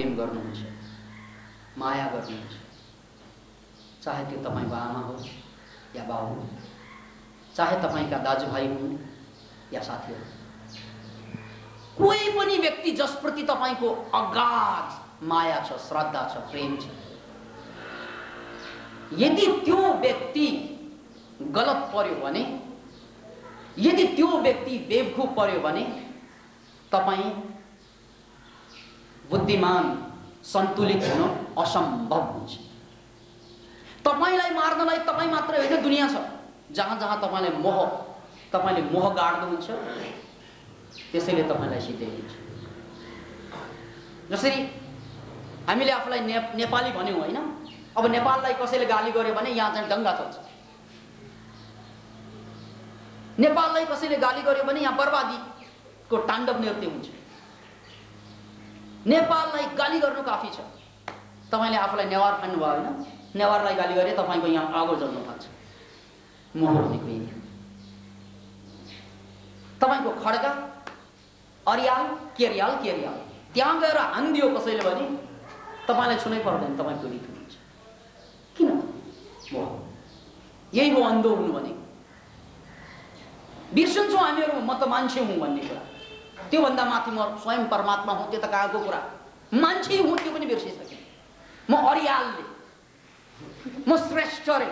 प्रेम गर्नुहुन्छ, माया गर्नुहुन्छ, चाहे त्यो तपाईको आमा होस् या बाबु, चाहे तपाईका दाजुभाइ हुन् या साथीहरू, कोही पनि व्यक्ति जसप्रति तपाईको अगाध माया छ, श्रद्धा छ, प्रेम छ, यदि त्यो व्यक्ति गलत पर्यो भने, यदि त्यो व्यक्ति बेवकूफ पर्यो भने तपाई बुद्धिमान सन्तुलित हुन असम्भव हुन्छ। तपाईलाई मार्नलाई तपाई मात्र होइन, दुनिया छ जहाँ जहाँ तपाईले मोह गाड्नुहुन्छ, त्यसैले तपाईलाई सिध्याइदिन्छ। जसरी हामीले आफूलाई नेपाली भन्यौं हैन, अब नेपाललाई कसैले गाली गर्यो भने यहाँ चाहिँ दंगा चल्छ, नेपाललाई कसैले गाली गर्यो भने यहाँ बर्बादीको ताण्डव नृत्य हुन्छ। नेपाललाई गाली गर्नु काफी छ। तपाईले आफूलाई नेवार ठान्नु भयो हैन, नेवारलाई गाली गरे तपाईको यहाँ आगो जल्न थाल्छ। मोह भनेको यही हो। तपाईको खड्गा, अरियाल, केरियाल त्यहाँ गएर हान्दियो कसैले भने तपाईलाई छुनै पर्दैन, तपाई पीडित हुनुहुन्छ। किन? मोह। यही हो अन्धो हुनु भने। बिर्सन्छौँ हामीहरू म त मान्छे हुँ भन्ने कुरा, त्यो भन्दा माथि म स्वयं परमात्मा हुँ, त्यो त कहाँको कुरा। मान्छे हुँ त्यो पनि बिर्सिसके। म अरियालले, म श्रेष्ठ रे,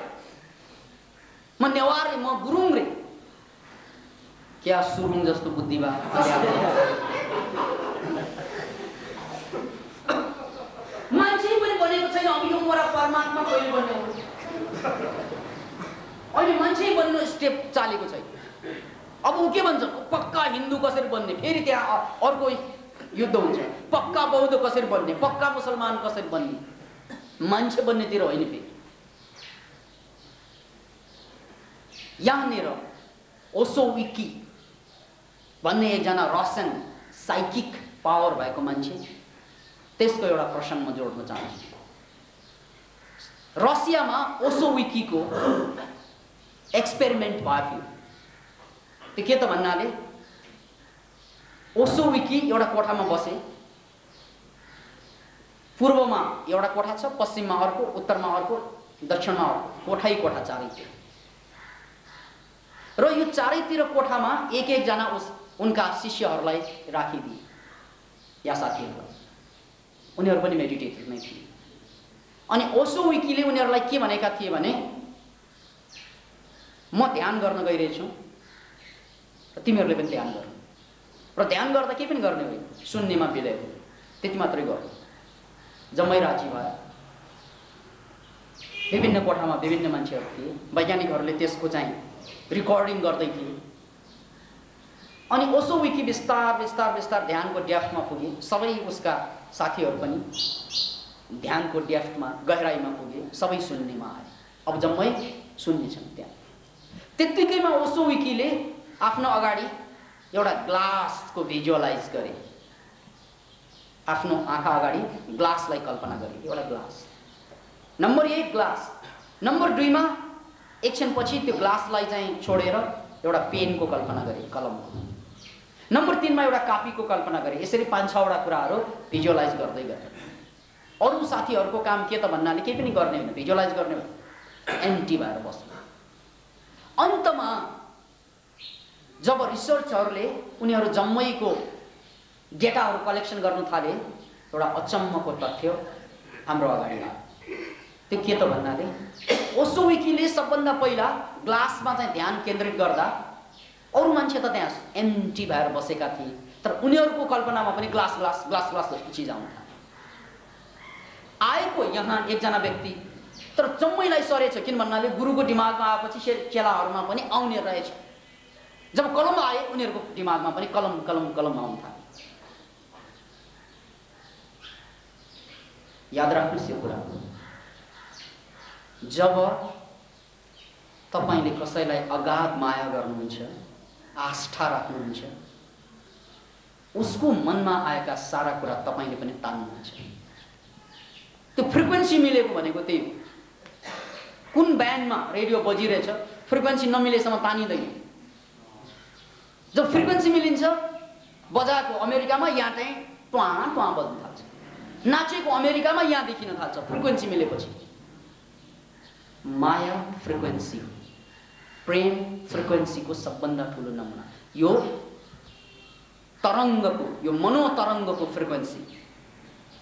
म नेवार रे, म गुरुङ रे। क्या सुरुङ जस्तो बुद्धि बा। मान्छे पनि बनेको छैन, अब यो मोरा परमात्मा कहिले बन्ने हो? अहिले मान्छे बन्नु स्टेप चालेको छैन। अब ऊ के भन्छ, पक्का हिन्दू कसरी बन्ने, फेरि त्यहाँ अर्को युद्ध हुन्छ, पक्का बौद्ध कसरी बन्ने, पक्का मुसलमान कसरी बन्ने। मान्छे बन्नेतिर होइन। फेरि यहाँनिर ओसो विकी भन्ने एकजना रसियन साइकिक पावर भएको मान्छे, त्यसको एउटा प्रसङ्ग म जोड्न चाहन्छु। रसियामा ओसो विकीको एक्सपेरिमेन्ट भयो। त्यो के त भन्नाले, ओसो विकी एउटा कोठामा बसे, पूर्वमा एउटा कोठा छ, पश्चिममा अर्को, उत्तरमा अर्को, दक्षिणमा अर्को, कोठै कोठा चारैतिर। र यो चारैतिर कोठामा एक जना उनका शिष्यहरूलाई राखिदिए या साथीहरूलाई। उनीहरू पनि मेडिटेटर नै थिए। अनि ओसो विकीले उनीहरूलाई के भनेका थिए भने, म ध्यान गर्न गइरहेछु, तिमीहरूले पनि ध्यान गर्नु। र ध्यान गर्दा के पनि गर्ने होइन, शून्यमा विलय हो, त्यति मात्रै गर्नु। जम्मै राजी भयो। विभिन्न कोठामा विभिन्न मान्छेहरू थिए। वैज्ञानिकहरूले त्यसको चाहिँ रिकर्डिङ गर्दै थिए। अनि ओसो विकी बिस्तार बिस्तार बिस्तार ध्यानको डेफ्टमा पुगे। सबै उसका साथीहरू पनि ध्यानको डेफ्टमा, गहराईमा पुगे। सबै शून्यमा आए। अब जम्मै शून्य छन् त्यहाँ। त्यतिकैमा ओसो विकीले आफ्नो अगाडि एउटा ग्लासको भिजुअलाइज गरे। आफ्नो आँखा अगाडि ग्लासलाई कल्पना गरे। एउटा ग्लास, नम्बर 1 ग्लास। नम्बर 2 मा एकछिनपछि त्यो ग्लासलाई चाहिँ छोडेर एउटा पेनको कल्पना गरे, कलमको। नम्बर 3 मा एउटा कापीको कल्पना गरे। यसरी 5-6 वटा कुराहरू भिजुअलाइज गर्दै गए। अरू साथीहरूको काम के त भन्नाले केही पनि गर्ने होइन, भिजुअलाइज गर्ने हो, एम्प्टी भएर बस्नु। अन्तमा जब रिसर्चहरूले उनीहरू जम्मैको डेटाहरू कलेक्सन गर्न थाले, एउटा अचम्मको तथ्य हाम्रो अगाडि आयो। त्यो के त भन्नाले, ओसो विकीले सबभन्दा पहिला ग्लासमा चाहिँ ध्यान केन्द्रित गर्दा अरू मान्छे त त्यहाँ एम्प्टी भएर बसेका थिए, तर उनीहरूको कल्पनामा पनि ग्लास ग्लास ग्लास ग्लास जस्तो चिज आउन थाल्यो। आएको यहाँ एकजना व्यक्ति, तर जम्मैलाई सरेछ। किन भन्नाले गुरुको दिमागमा आएपछि चेलाहरूमा पनि आउने रहेछ। जब कलम आए उनीहरूको दिमागमा पनि कलम कलम कलम आउन थाल्यो। याद राख्नुहोस् यो कुरा, जब तपाईले कसैलाई अगाध माया गर्नुहुन्छ, आस्था राख्नुहुन्छ, उसको मनमा आएका सारा कुरा तपाईले पनि तान्नुहुन्छ। त्यो फ्रिक्वेन्सी मिलेको भनेको त्यही हो। कुन ब्यान्डमा रेडियो बजिरहेछ, फ्रिक्वेन्सी नमिलेसम्म तानिँदैन। जब फ्रिक्वेन्सी मिलिन्छ, बजाएको अमेरिकामा यहाँ चाहिँ ट्वा ट्वा बज्न थाल्छ। नाचेको अमेरिकामा यहाँ देखिन थाल्छ फ्रिक्वेन्सी मिलेपछि। माया फ्रिक्वेन्सी, प्रेम फ्रिक्वेन्सीको सबभन्दा ठुलो नमुना। यो तरङ्गको, यो मनोतरङ्गको फ्रिक्वेन्सी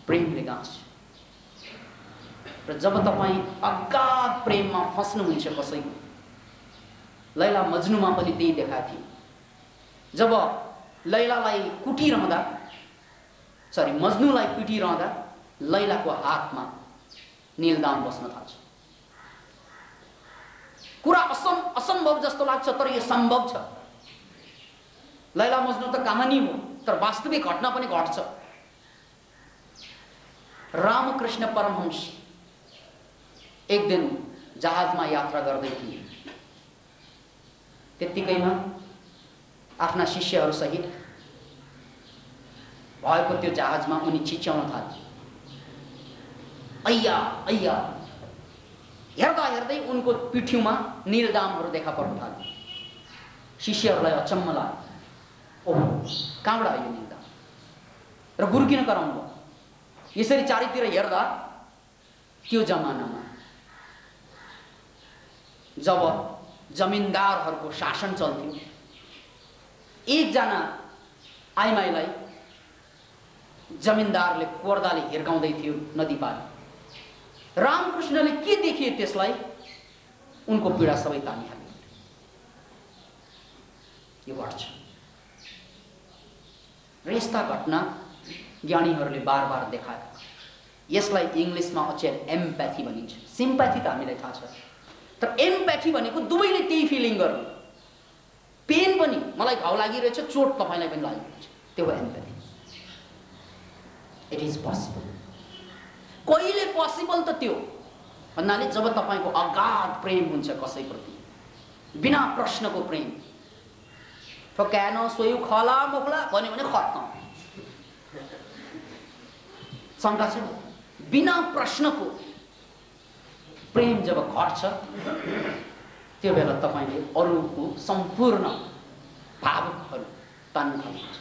प्रेमले गाँच्छ। र जब तपाईँ अगाध प्रेममा फस्नुहुन्छ कसैको, लैला मजनुमा पनि त्यही देखाएको थियो। जब लैलालाई कुटिरहँदा, सरी मजनुलाई पिटिरहँदा लैलाको हातमा नीलदाम बस्न थाल्छ। कुरा असम्भव जस्तो लाग्छ तर यो सम्भव छ। लैला मजनु त कहानी हो तर वास्तविक घटना पनि घट्छ। रामकृष्ण परमहंस एक दिन जहाजमा यात्रा गर्दै थिए। त्यतिकैमा आफ्ना शिष्यहरूसहित भएको त्यो जहाजमा उनी चिच्याउन थाले, अय्या अय्या। हेर्दा हेर्दै उनको पिठ्यूमा नीलदामहरू देखा पर्न थाले। शिष्यहरूलाई अचम्म लाग्यो, ओह कहाँबाट आयो नीलदाम? र गुरु किन कराउनु भयो? यसरी चारैतिर हेर्दा त्यो जमानामा जब जमिनदारहरूको शासन चल्थ्यो, एकजना आइमाईलाई जमिनदारले कोर्दाले हिर्काउँदै थियो नदी पारी। रामकृष्णले के देखिए त्यसलाई? उनको पीडा सबै तानिहाल्यो। यो घट्छ। र यस्ता घटना ज्ञानीहरूले बार बार देखाए। यसलाई इङ्ग्लिसमा अचेल एम्प्याथी भनिन्छ। सिम्प्याथी त हामीलाई थाहा छ, तर एम्प्याथी भनेको दुवैले त्यही फिलिङ गर्नु। पेन पनि, मलाई घाउ लागिरहेछ, चोट तपाईँलाई पनि लागिरहेछ, त्यो हो एम्प्याथी। It is possible. कहिले पोसिबल त त्यो भन्नाले जब तपाईँको अगाध प्रेम हुन्छ कसैप्रति, बिना प्रश्नको प्रेम। ठोक्यान सोयु खला मोखला भन्यो भने खत्तम, शङ्का छैन। बिना प्रश्नको प्रेम जब घट्छ त्यो बेला तपाईँले अरूको सम्पूर्ण भावुकहरू तान्न थाल्नुहुन्छ।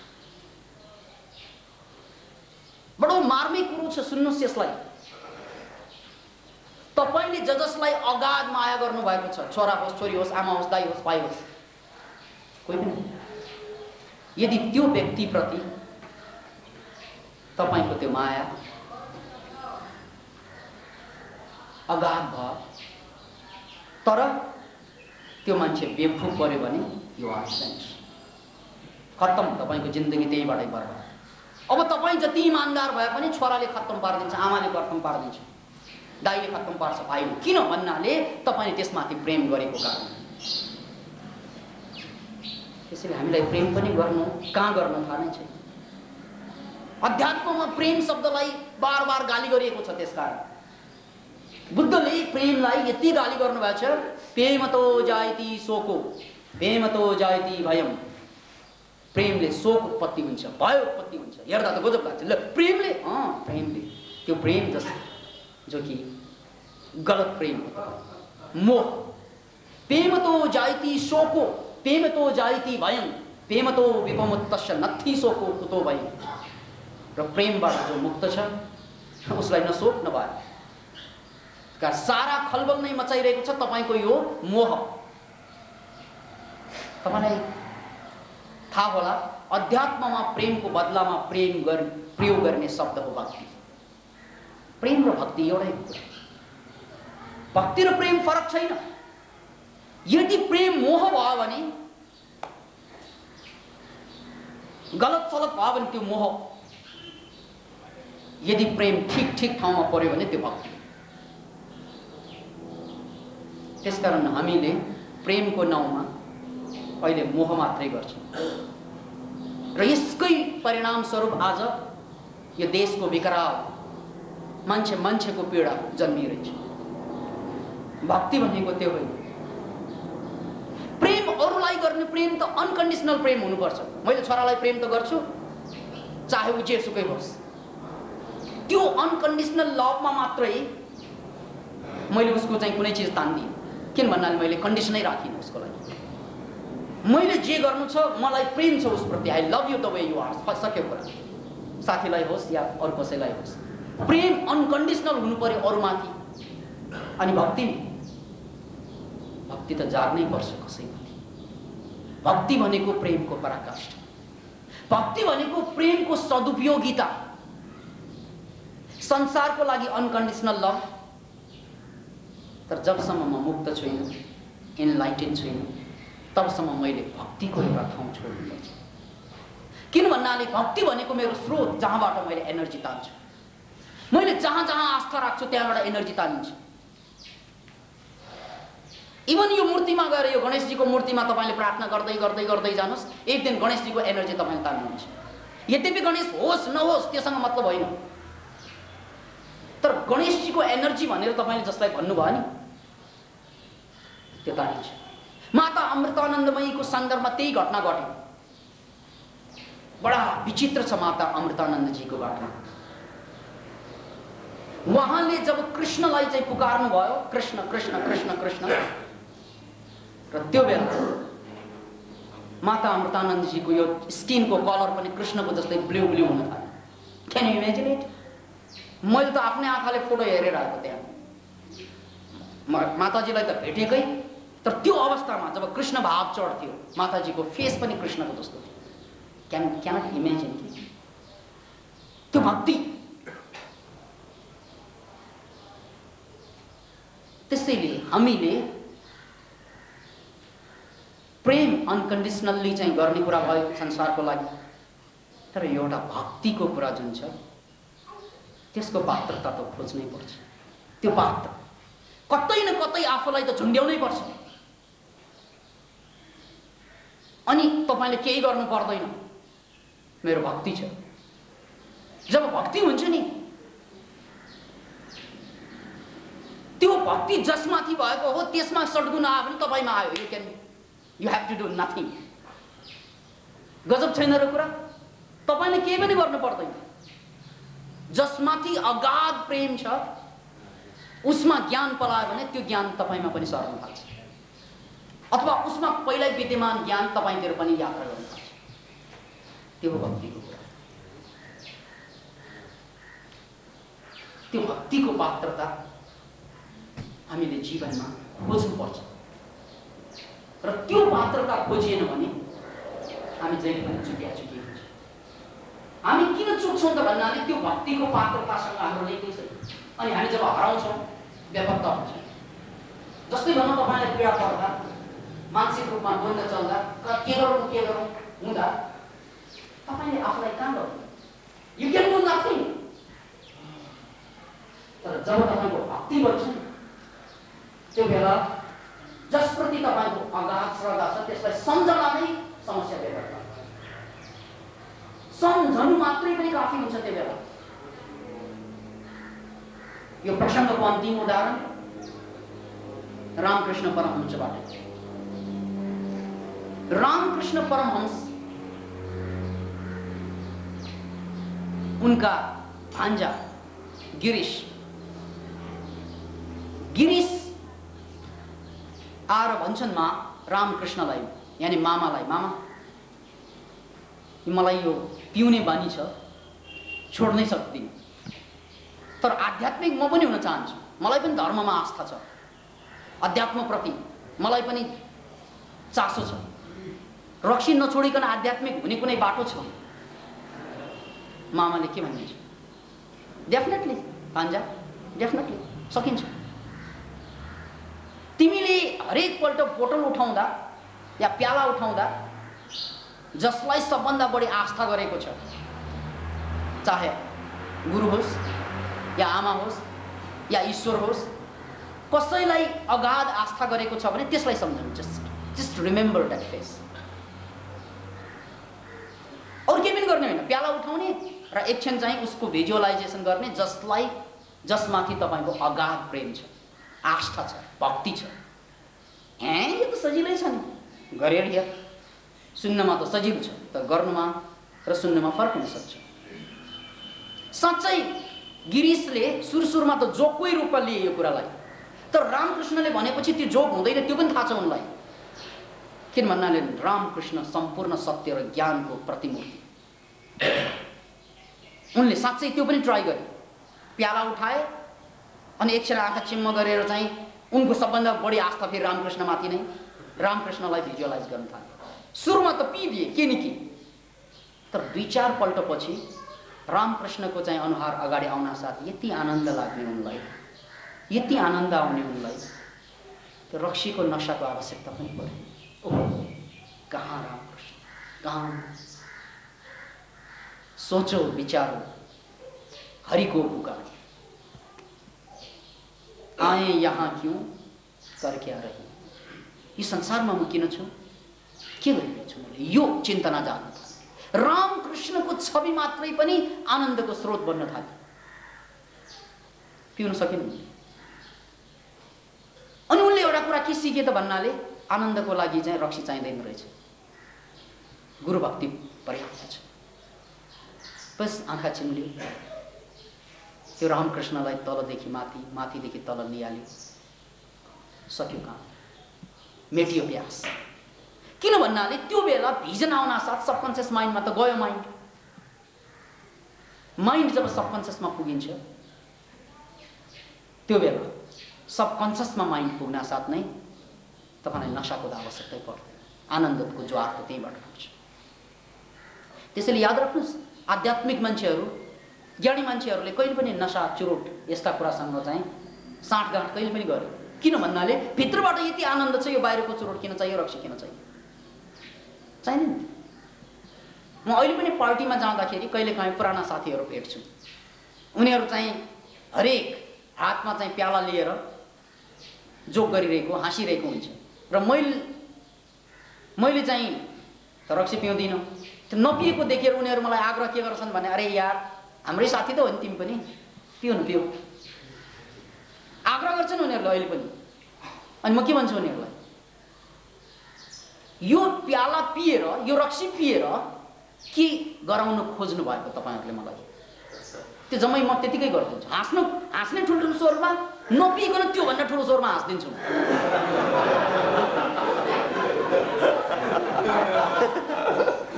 बडो मार्मिक कुरो छ, सुन्नुहोस् यसलाई। तपाईँले जसलाई अगाध माया गर्नु भएको छ, छोरा होस्, छोरी होस्, आमा होस्, दाइ होस्, भाइ होस्, कोही पनि, यदि त्यो व्यक्तिप्रति तपाईँको त्यो माया अगाध भयो तर त्यो मान्छे बेवकूफ पर्यो भने यो एक्सिडेन्ट खत्तम, तपाईँको जिन्दगी त्यहीबाटै बर्बाद। अब तपाईँ जति इमान्दार भए पनि छोराले खत्तम पारिदिन्छ, आमाले खत्तम पारिदिन्छ, दाइले खत्तम पार्छ, भाइले। किन भन्नाले तपाईँले त्यसमाथि प्रेम गरेको कारण। त्यसैले हामीलाई प्रेम पनि गर्नु कहाँ गर्न थाहा नै छैन। अध्यात्ममा प्रेम शब्दलाई बार बार गाली गरिएको छ। त्यसकारण बुद्धले प्रेमलाई यति गाली गर्नुभएको छ, प्रेमतो जायति शोको प्रेमतो जायति भयम। प्रेमले शोक उत्पत्ति हुन्छ, भय उत्पत्ति हुन्छ। हेर्दा त गजब लाग्छ, ल प्रेमले, प्रेमले, त्यो प्रेम जो कि गलत प्रेम हो, मोह। प्रेमतो जायति शोको प्रेमतो जायति भयम प्रेमतो विपमुत्तस्य नथि शोको कुतो भयम। र प्रेमबाट जो मुक्त छ उसलाई न शोक न भय। सारा खलबल नै मचाइरहेको छ तपाईँको यो मोह। तपाईँलाई थाहा होला, अध्यात्ममा प्रेमको बदलामा प्रयोग गर्ने शब्द हो भक्ति। प्रेम र भक्ति एउटै हो। भक्ति र प्रेम फरक छैन। यदि प्रेम मोह भयो भने, गलत सलत भयो भने त्यो मोह। यदि प्रेम ठीक ठीक ठाउँमा पर्यो भने त्यो भक्ति। त्यसकारण हामीले प्रेमको नाउँमा अहिले मोह मात्रै गर्छौँ र यसकै परिणाम स्वरूप आज यो देशको विकराल मान्छेको पीडा जन्मिरहेछ। भक्ति भनेको त्यो होइन। प्रेम अरूलाई गर्ने प्रेम त अनकन्डिसनल प्रेम हुनुपर्छ। मैले छोरालाई प्रेम त गर्छु चाहे ऊ जेसुकै होस्। त्यो अनकन्डिसनल लभमा मात्रै मैले उसको चाहिँ कुनै चिज तान्दिनँ। किन भन्नाले मैले कन्डिसनै राखिनँ उसको लागि। मैले जे गर्नु छ, मलाई प्रेम छ उसप्रति, I love you the way you are, सक्यो कुरा। साथीलाई होस् या अरू कसैलाई होस्, प्रेम अनकन्डिसनल हुनु पर्यो अरूमाथि। अनि भक्ति त जाग्नै पर्छ कसैमाथि। भक्ति भनेको प्रेमको पराकाष्ठा, भक्ति भनेको प्रेमको सदुपयोगिता। संसारको लागि अनकन्डिसनल लभ। तर जबसम्म म मुक्त छुइनँ, इनलाइटेन छुइनँ, तबसम्म मैले भक्तिको एउटा ठाउँ छोड्नुपर्छ। किन भन्नाले भक्ति भनेको मेरो स्रोत, जहाँबाट मैले एनर्जी तान्छु। मैले जहाँ जहाँ आस्था राख्छु त्यहाँबाट एनर्जी तानिन्छु। इभन यो मूर्तिमा गएर यो गणेशजीको मूर्तिमा तपाईँले प्रार्थना गर्दै गर्दै गर्दै जानुहोस्, एक दिन गणेशजीको एनर्जी तपाईँले तान्नुहुन्छ। यद्यपि गणेश होस् नहोस् त्योसँग मतलब होइन, तर गणेशजीको एनर्जी भनेर तपाईँले जसलाई भन्नुभयो नि त्यो तानिन्छ। माता अमृतानन्दमयीको सन्दर्भमा त्यही घटना घट्यो। बडा विचित्र छ माता अमृतानन्दजीको घटना। उहाँले जब कृष्णलाई चाहिँ पुकार्नु भयो, कृष्ण कृष्ण कृष्ण कृष्ण, र त्यो बेला माता अमृतानन्दजीको यो स्किनको कलर पनि कृष्णको जस्तै ब्लू ब्लू हुन थाल्यो। Can you imagine it? मैले त आफ्नै आँखाले फोटो हेरेर आएको त्यहाँ। माताजीलाई त भेटेकै, तर त्यो अवस्थामा जब कृष्ण भाव चढ्थ्यो, माताजीको फेस पनि कृष्णको जस्तो थियो। क्यानट इमेजिन त्यो भक्ति। त्यसैले हामीले प्रेम अनकन्डिसनल्ली चाहिँ गर्ने कुरा भयो संसारको लागि, तर एउटा भक्तिको कुरा जुन छ त्यसको पात्रता त खोज्नै पर्छ। त्यो पात्र कतै न कतै आफूलाई त झुन्ड्याउनै पर्छ। अनि तपाईले केही गर्नु पर्दैन, मेरो भक्ति छ। जब भक्ति हुन्छ नि, त्यो भक्ति जसमाथि भएको हो त्यसमा सद्गुण आयो भने तपाईमा आयो। You have to do nothing. गजब छैन र कुरा? तपाईले केही पनि गर्नु पर्दैन। जसमाथि अगाध प्रेम छ उसमा ज्ञान पलायो भने त्यो ज्ञान तपाईमा पनि सर्न थाल्छ, अथवा उसमा पहिल्यै विद्यमान ज्ञान तपाईतिर पनि यात्रा गर्न थाल्छ। त्यो हो भक्तिको कुरा। त्यो भक्तिको पात्रता हामीले जीवनमा खोज्नुपर्छ। र त्यो पात्रता खोजिएन भने हामी जहिले पनि चुकिया हुन्छ। हामी किन चुक्छौँ त भन्नाले त्यो भक्तिको पात्रतासँग हाम्रो लिङ्कै छैन। अनि हामी जब हराउँछौँ बेपत्ता हुन्छौँ। जस्तै भनौँ तपाईँलाई पीडा पर्दा, मानसिक रूपमा द्वन्द्व चल्दा, के गरौँ हुँदा तपाईँले आफूलाई कहाँ गर्नु? You can do nothing. तर जब तपाईँको भक्ति बढ्छ त्यो बेला जसप्रति तपाईँको अगाध श्रद्धा छ त्यसलाई सम्झना नै समस्या बेला पर्छ। सम्झनु मात्रै पनि काफी हुन्छ त्यो बेला। यो प्रसङ्गको अन्तिम उदाहरण रामकृष्ण परमहंसबाट। रामकृष्ण परमहंस उनका भान्जा गिरीश आएर भन्छन् रामकृष्णलाई, यानी मामालाई, मामा मलाई यो पिउने बानी छ, छोड्नै सक्दिनँ, तर आध्यात्मिक म पनि हुन चाहन्छु। मलाई पनि धर्ममा आस्था छ, अध्यात्मप्रति मलाई पनि चासो छ। रक्सी नछोडिकन आध्यात्मिक हुने कुनै बाटो छ? मामाले के भन्नुहुन्छ? डेफिनेटली भान्जा, डेफिनेटली सकिन्छ। तिमीले हरेक पल्ट बोतल उठाउँदा या प्याला उठाउँदा जसलाई सबभन्दा बढी आस्था गरेको छ, चाहे गुरु होस् या आमा होस् या ईश्वर होस्, कसैलाई अगाध आस्था गरेको छ भने त्यसलाई सम्झनु। Just remember that face. अरू केही पनि गर्ने होइन, प्याला उठाउने र एकछिन चाहिँ उसको भिजुअलाइजेसन गर्ने, जसमाथि तपाईँको अगाध प्रेम छ, आस्था छ, भक्ति छ। यो त सजिलै छ नि, गरेर हेर। सुन्नमा त सजिलो छ, तर गर्नुमा र सुन्नुमा फरक हुन सक्छ। साँच्चै गिरीशले सुरुमा त जोककै रूपमा लिए यो कुरालाई, तर रामकृष्णले भनेपछि त्यो जोक हुँदैन त्यो पनि थाहा छ उनलाई। किन भन्नाले रामकृष्ण सम्पूर्ण सत्य र ज्ञानको प्रतिमूर्ति। उनले साँच्चै त्यो पनि ट्राई गरे। प्याला उठाए अनि एकछिन आँखा चिम्म गरेर चाहिँ उनको सबभन्दा बढी आस्था फेरि रामकृष्णमाथि नै, रामकृष्णलाई भिजुअलाइज गर्न थाले। सुरुमा त पिदिए के नि के, तर 2-4 पल्टपछि रामकृष्णको चाहिँ अनुहार अगाडि आउन साथ यति आनन्द लाग्ने उनलाई, यति आनन्द आउने उनलाई, त्यो रक्सीको नशाको आवश्यकता पनि पर्यो। ओहो, कहाँ रामकृष्ण, कहाँ? सोचो विचारो, हरि को पुकार, आए यहाँ क्यों, कर क्या रही, यो संसारमा म किन छु, के गरिरहेछु मैले, यो चिन्तना जान्न थाल्यो। रामकृष्णको छवि मात्रै पनि आनन्दको स्रोत बन्न थाल्यो। पिउन सकिनु। अनि उनले एउटा कुरा के सिके त भन्नाले आनन्दको लागि चाहिँ रक्सी चाहिँदैन रहेछ, गुरु भक्ति पर्याप्त छ। बस आँखा चिम्ल्यो, त्यो रामकृष्णलाई तलदेखि माथि, माथिदेखि तल निहाल्यो, सक्यो काम, मेटियो प्यास। किन भन्नाले त्यो बेला भिजन आउन साथ सबकन्सियस माइन्डमा त गयो माइन्ड जब सबकन्सियसमा पुगिन्छ त्यो बेला सबकन्सियसमा माइन्ड पुग्न साथ नै तपाईलाई नशाको त आवश्यकतै पर्दैन, आनन्दको ज्वार त त्यहीबाट आउँछ। त्यसैले याद राख्नुहोस्, आध्यात्मिक मान्छेहरू, ज्ञानी मान्छेहरूले कहिले पनि नशा चुरोट यस्ता कुरासँग चाहिँ साँठगाँठ कहिले पनि गरे। किन भन्नाले भित्रबाट यति आनन्द छ, यो बाहिरको चुरोट किन चाहियो, रक्सी किन चाहियो, चाहिँदैन। म अहिले पनि पार्टीमा जाँदाखेरि कहिलेकाहीँ पुराना साथीहरू भेट्छु, उनीहरू चाहिँ हरेक हातमा चाहिँ प्याला लिएर जोक गरिरहेको, हाँसिरहेको हुन्छ र मैले चाहिँ रक्सी पिउँदिनँ। त्यो नपिएको देखेर उनीहरू मलाई आग्रह के गर्छन् भने, अरे यार हाम्रै साथी त हो नि तिमी पनि, पिउ न पिउ, आग्रह गर्छन् उनीहरूले अहिले पनि। अनि म के भन्छु उनीहरूलाई, यो प्याला पिएर, यो रक्सी पिएर के गराउन खोज्नु भएको तपाईहरुले मलाई, त्यो जम्मै म त्यतिकै गर्दिन्छु। हाँस्ने ठुल्ठुलो स्वरमा, नपिइकन त्यो भन्दा ठुलो स्वरमा हाँस्दिन्छु।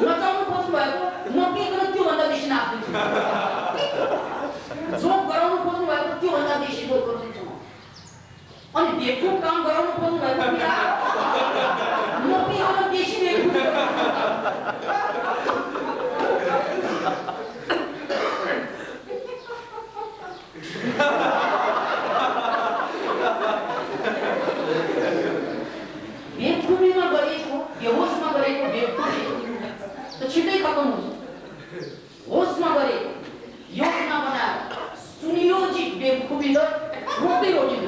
नचाउनु खोज्नु भएको, नपिइकन त्यो भन्दा बेसी हाँस्दिन्छु। जोक गराउनु खोज्नु भएको, त्यो भन्दा बेसी जोक गरिदिन्छु। अनि बेवकुफ काम गराउनु खोज्नु भएको, नपिइकन बेसी बेवकुफ। बेवकुफीमा गरेको, बेहोसमा गरेको बेवकुफी त छिटै खत्म हुन्छ। होसमा गरेको, योजना बनाएर सुनियोजित बेवकुफी त रोक्दै रोकिन्छ।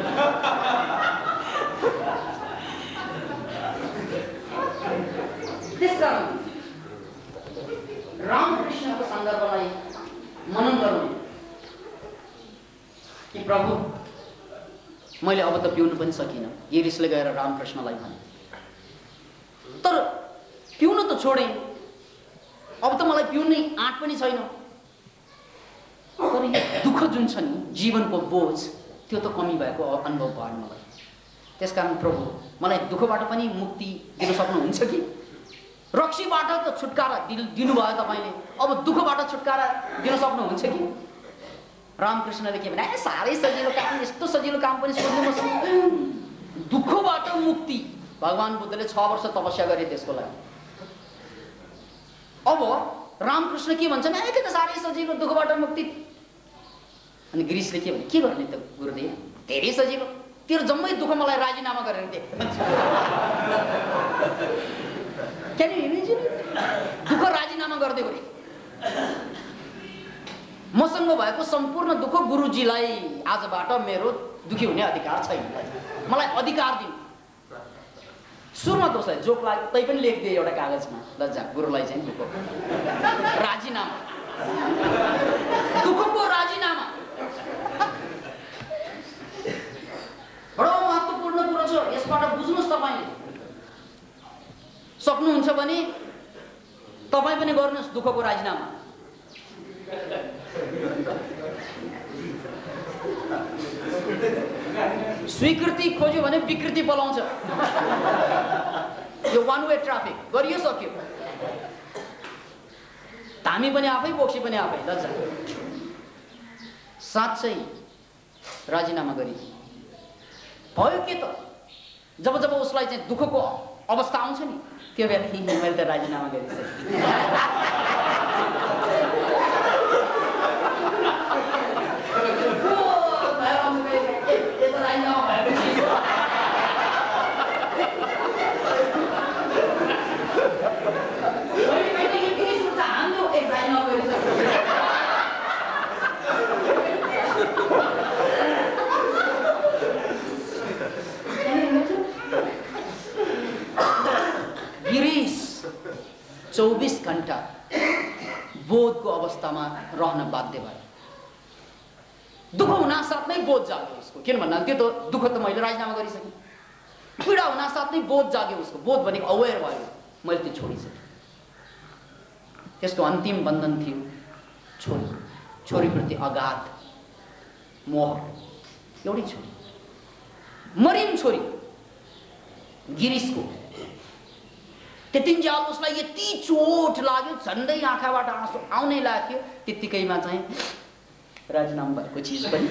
त्यसकारण रामकृष्णको सन्दर्भलाई मनन गरौँ कि प्रभु मैले अब त पिउन पनि सकिनँ, यो रिसले गएर रामकृष्णलाई भने, तर पिउन त छोडेँ, अब त मलाई पिउनै आँट पनि छैन। तर यो दुःख जुन छ नि, जीवनको बोझ, त्यो त कमी भएको अनुभव भयो मलाई। त्यसकारण प्रभु मलाई दुःखबाट पनि मुक्ति दिन सक्नुहुन्छ कि? रक्सीबाट त छुटकारा दिनुभयो तपाईँले, अब दुःखबाट छुटकारा दिन सक्नुहुन्छ कि? रामकृष्णले के भने, साह्रै सजिलो काम, यस्तो सजिलो काम पनि सोध्नु मसँग। दुःखबाट मुक्ति, भगवान बुद्धले 6 वर्ष तपस्या गरे त्यसको लागि। अब रामकृष्ण के भन्छन्, के त साह्रै सजिलो, दुःखबाट मुक्ति। अनि गिरिशले के भने, के गर्ने त गुरुदेव, धेरै सजिलो, तेरो जम्मै दुःख मलाई राजीनामा गरेर दे। Can you imagine? दुःख राजीनामा गर्दै गरे। मसँग भएको सम्पूर्ण दुःख गुरुजीलाई आजबाट मेरो दुखी हुने अधिकार छैन, मलाई अधिकार दिनु। सुरुमा दोषलाई जोक लाग्यो, तै पनि लेखिदिए एउटा कागजमा, लज्जा गुरुलाई चाहिँ दुःख राजीनामा, दुःखको राजीनामा। बडो महत्त्वपूर्ण कुरो छ, यसबाट बुझ्नुहोस्। तपाईँले सक्नुहुन्छ भने तपाईँ पनि गर्नुहोस् दुःखको राजीनामा। स्वीकृति खोज्यो भने विकृति पलाउँछ। यो वान वे ट्राफिक गरियो, सक्यो। धामी पनि आफै, बोक्सी पनि आफै, लज्जा। साँच्चै राजीनामा गरी भयो के त? जब जब उसलाई चाहिँ दुःखको अवस्था आउँछ नि, त्यो बेला मैले त राजीनामा गरिसकेँ। गिरीश 24 घण्टा बोधको अवस्थामा रहन बाध्य भयो। दुःख हुनासाथ नै बोध जाग्यो उसको। किन भन्दा त्यो त दुःख त मैले राजीनामा गरिसकेँ। पीडा हुनासाथ नै बोध जाग्यो उसको। बोध भनेको अवेर भयो, मैले त्यो छोडिसकेँ। त्यसको अन्तिम बन्धन थियो छोरी, छोरीप्रति अगाध मोह। एउटै छोरी, मरिम छोरी गिरीशको। त्यतिन्जेल उसलाई यति चोट लाग्यो, झन्डै आँखाबाट आँसु आउनै लाग्यो। त्यतिकैमा चाहिँ राजीनामा भएको चिज पनि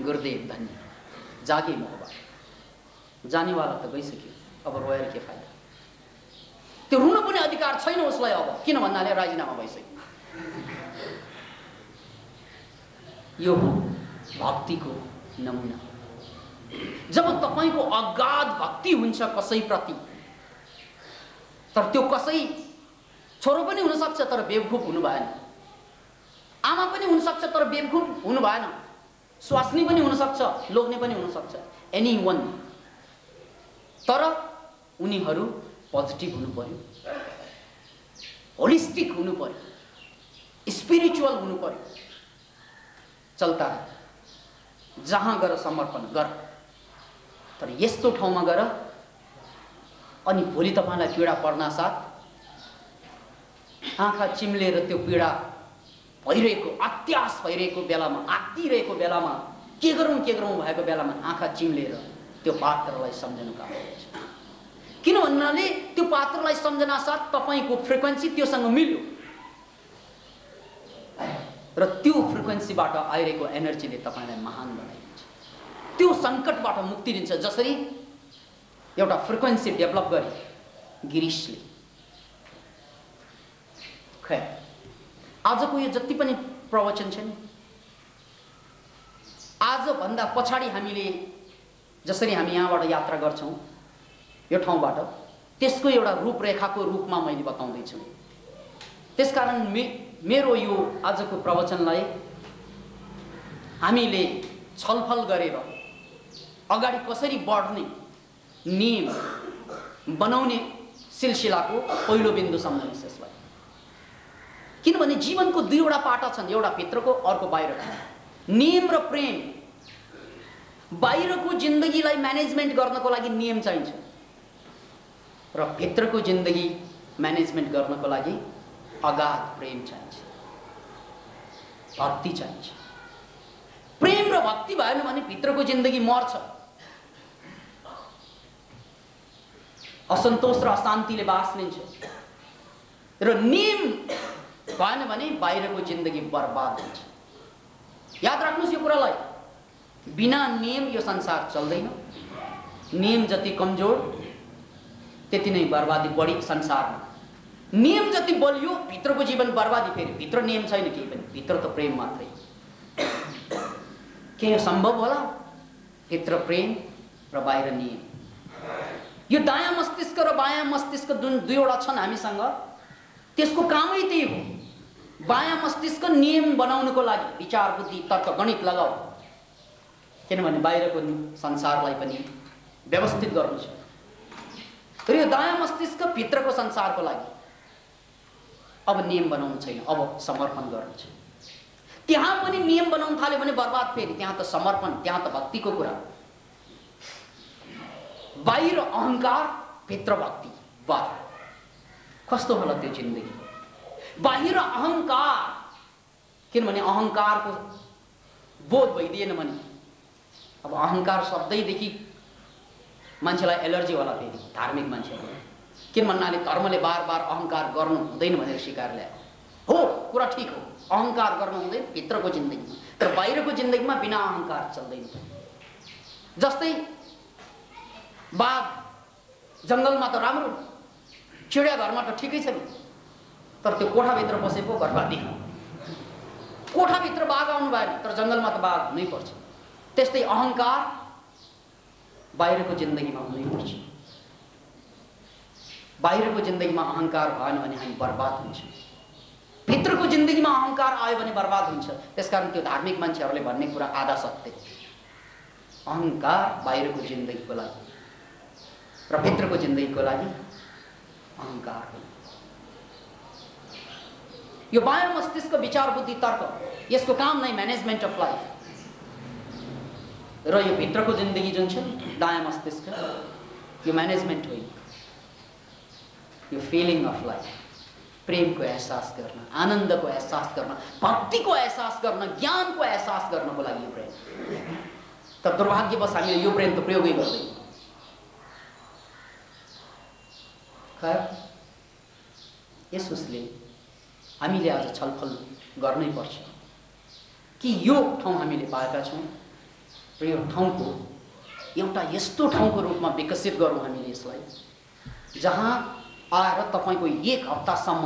गुरुदेव धन्य, जागे मोहबाट। जानेवाला त गइसक्यो, अब रोएर के फाइदा? त्यो रुन पनि अधिकार छैन उसलाई अब, किन भन्नाले राजीनामा भइसक्यो। यो भक्तिको नमुना। जब तपाईको अगाध भक्ति हुन्छ कसैप्रति, तर त्यो कसै छोरो पनि हुन सक्छ तर बेवकूफ हुनु भएन, आमा पनि हुन सक्छ तर बेवकूफ हुनु भएन, स्वास्नी पनि हुन सक्छ, लोग्ने पनि हुन सक्छ, एनीवन। तर उनीहरू पोजिटिभ हुनु पर्यो, होलिस्टिक हुनु पर्यो, स्पिरिचुअल हुनु पर्यो। चलता जहाँ गएर समर्पण गर, तर यस्तो ठाउँमा गर अनि भोलि तपाईलाई पीडा पर्ना साथ आँखा चिम्लेर त्यो पीडा भइरहेको, अत्यास भइरहेको बेलामा, आत्तिरहेको बेलामा, के गरौँ भएको बेलामा आँखा चिम्लेर त्यो पात्रलाई सम्झनु काम हुन्छ। किन भन्नाले त्यो पात्रलाई सम्झना साथ तपाईको फ्रिक्वेन्सी त्योसँग मिल्यो र त्यो फ्रिक्वेन्सीबाट आइरहेको एनर्जीले तपाईलाई महान बनाइदिन्छ, त्यो सङ्कटबाट मुक्ति दिन्छ। जसरी एउटा फ्रिक्वेन्सी डेभलप गरे गिरीशले। खै आजको यो जति पनि प्रवचन छ नि, आजभन्दा पछाडि हामीले जसरी हामी यहाँबाट यात्रा गर्छौँ यो ठाउँबाट, त्यसको एउटा रूपरेखाको रूपमा मैले बताउँदैछु। त्यसकारण मेरो यो आजको प्रवचनलाई हामीले छलफल गरेर अगाडि कसरी बढ्ने नियम बनाउने सिलसिलाको पहिलो बिन्दु सम्झनुहोस् यसलाई। किनभने जीवनको दुईवटा पाटा छन्, एउटा भित्रको अर्को बाहिरको। नियम र प्रेम। बाहिरको जिन्दगीलाई म्यानेजमेन्ट गर्नको लागि नियम चाहिन्छ र भित्रको जिन्दगी म्यानेजमेन्ट गर्नको लागि अगाध प्रेम चाहिन्छ, भक्ति चाहिन्छ। प्रेम र भक्ति भएन भने भित्रको जिन्दगी मर्छ, असन्तोष र अशान्तिले बास लिन्छ। र नियम भएन भने बाहिरको जिन्दगी बर्बाद हुन्छ। याद राख्नुहोस् यो कुरालाई, बिना नियम यो संसार चल्दैन। नियम जति कमजोर त्यति नै बर्बादी बढी संसारमा। नियम जति बलियो भित्रको जीवन बर्बादी। फेरि भित्र नियम छैन केही पनि, भित्र त प्रेम मात्रै। के यो सम्भव होला? भित्र प्रेम र बाहिर नियम। यो दायाँ मस्तिष्क र बायाँ मस्तिष्क जुन दुईवटा छन् हामीसँग, त्यसको कामै त्यही हो। बायाँ मस्तिष्क नियम बनाउनको लागि विचार, बुद्धि, तर्क, गणित लगाऊ, किनभने बाहिरको संसारलाई पनि व्यवस्थित गर्नु छ। र यो दायाँ मस्तिष्क भित्रको संसारको लागि अब नियम बनाउनु छैन, अब समर्पण गर्नु छ। त्यहाँ पनि नियम बनाउन थाल्यो भने बर्बाद। फेरि त्यहाँ त समर्पण, त्यहाँ त भक्तिको कुरा। बाहिर अहंकार, भित्र भक्ति। वाह, कस्तो होला त्यो जिन्दगी। बाहिर अहंकार, किनभने अहंकारको बोध भइदिएन भने अब अहंकार शब्दैदेखि मान्छेलाई एलर्जी होला। फेरि धार्मिक मान्छेहरू, किन भन्नाले धर्मले बार बार अहंकार गर्नु हुँदैन भनेर सिकाएर ल्यायो। हो, कुरा ठिक हो, अहंकार गर्नु हुँदैन भित्रको जिन्दगीमा, तर बाहिरको जिन्दगीमा बिना अहंकार चल्दैन। जस्तै बाघ जंगलमा त राम्रो, चिडियाघरमा त ठिकै छ नि, तर त्यो कोठाभित्र बसेको बर्बादी हो। कोठाभित्र बाघ आउनु भएन, तर जंगलमा त बाघ हुनै पर्छ। त्यस्तै अहंकार बाहिरको जिन्दगीमा हुनै पर्छ। बाहिरको जिन्दगीमा अहंकार भएन भने हामी बर्बाद हुन्छौँ। भित्रको जिन्दगीमा अहंकार आयो भने बर्बाद हुन्छ। त्यसकारण त्यो धार्मिक मान्छेहरूले भन्ने कुरा आधा सत्य। अहंकार बाहिरको जिन्दगीको लागि र भित्रको जिन्दगीको लागि अहंकार हो। यो बाह्य मस्तिष्क विचार बुद्धि तर्क यसको काम नै म्यानेजमेन्ट अफ लाइफ, र यो भित्रको जिन्दगी जुन छ दायाँ मस्तिष्क, यो म्यानेजमेन्ट होइन। यो फिलिङ अफ लाइफ, प्रेमको एहसास गर्न, आनन्दको एहसास गर्न, भक्तिको एहसास गर्न, ज्ञानको एहसास गर्नको लागि यो ब्रेन। तर दुर्भाग्यवश हामीले यो ब्रेन त प्रयोगै गर्दैनौँ। खैर, यसोस्ले हामीले आज छलफल गर्नै पर्छ कि यो ठाउँ हामीले पाएका छौँ र यो ठाउँको एउटा यस्तो ठाउँको रूपमा विकसित गरौँ हामीले यसलाई, जहाँ आएर तपाईको 1 हप्तासम्म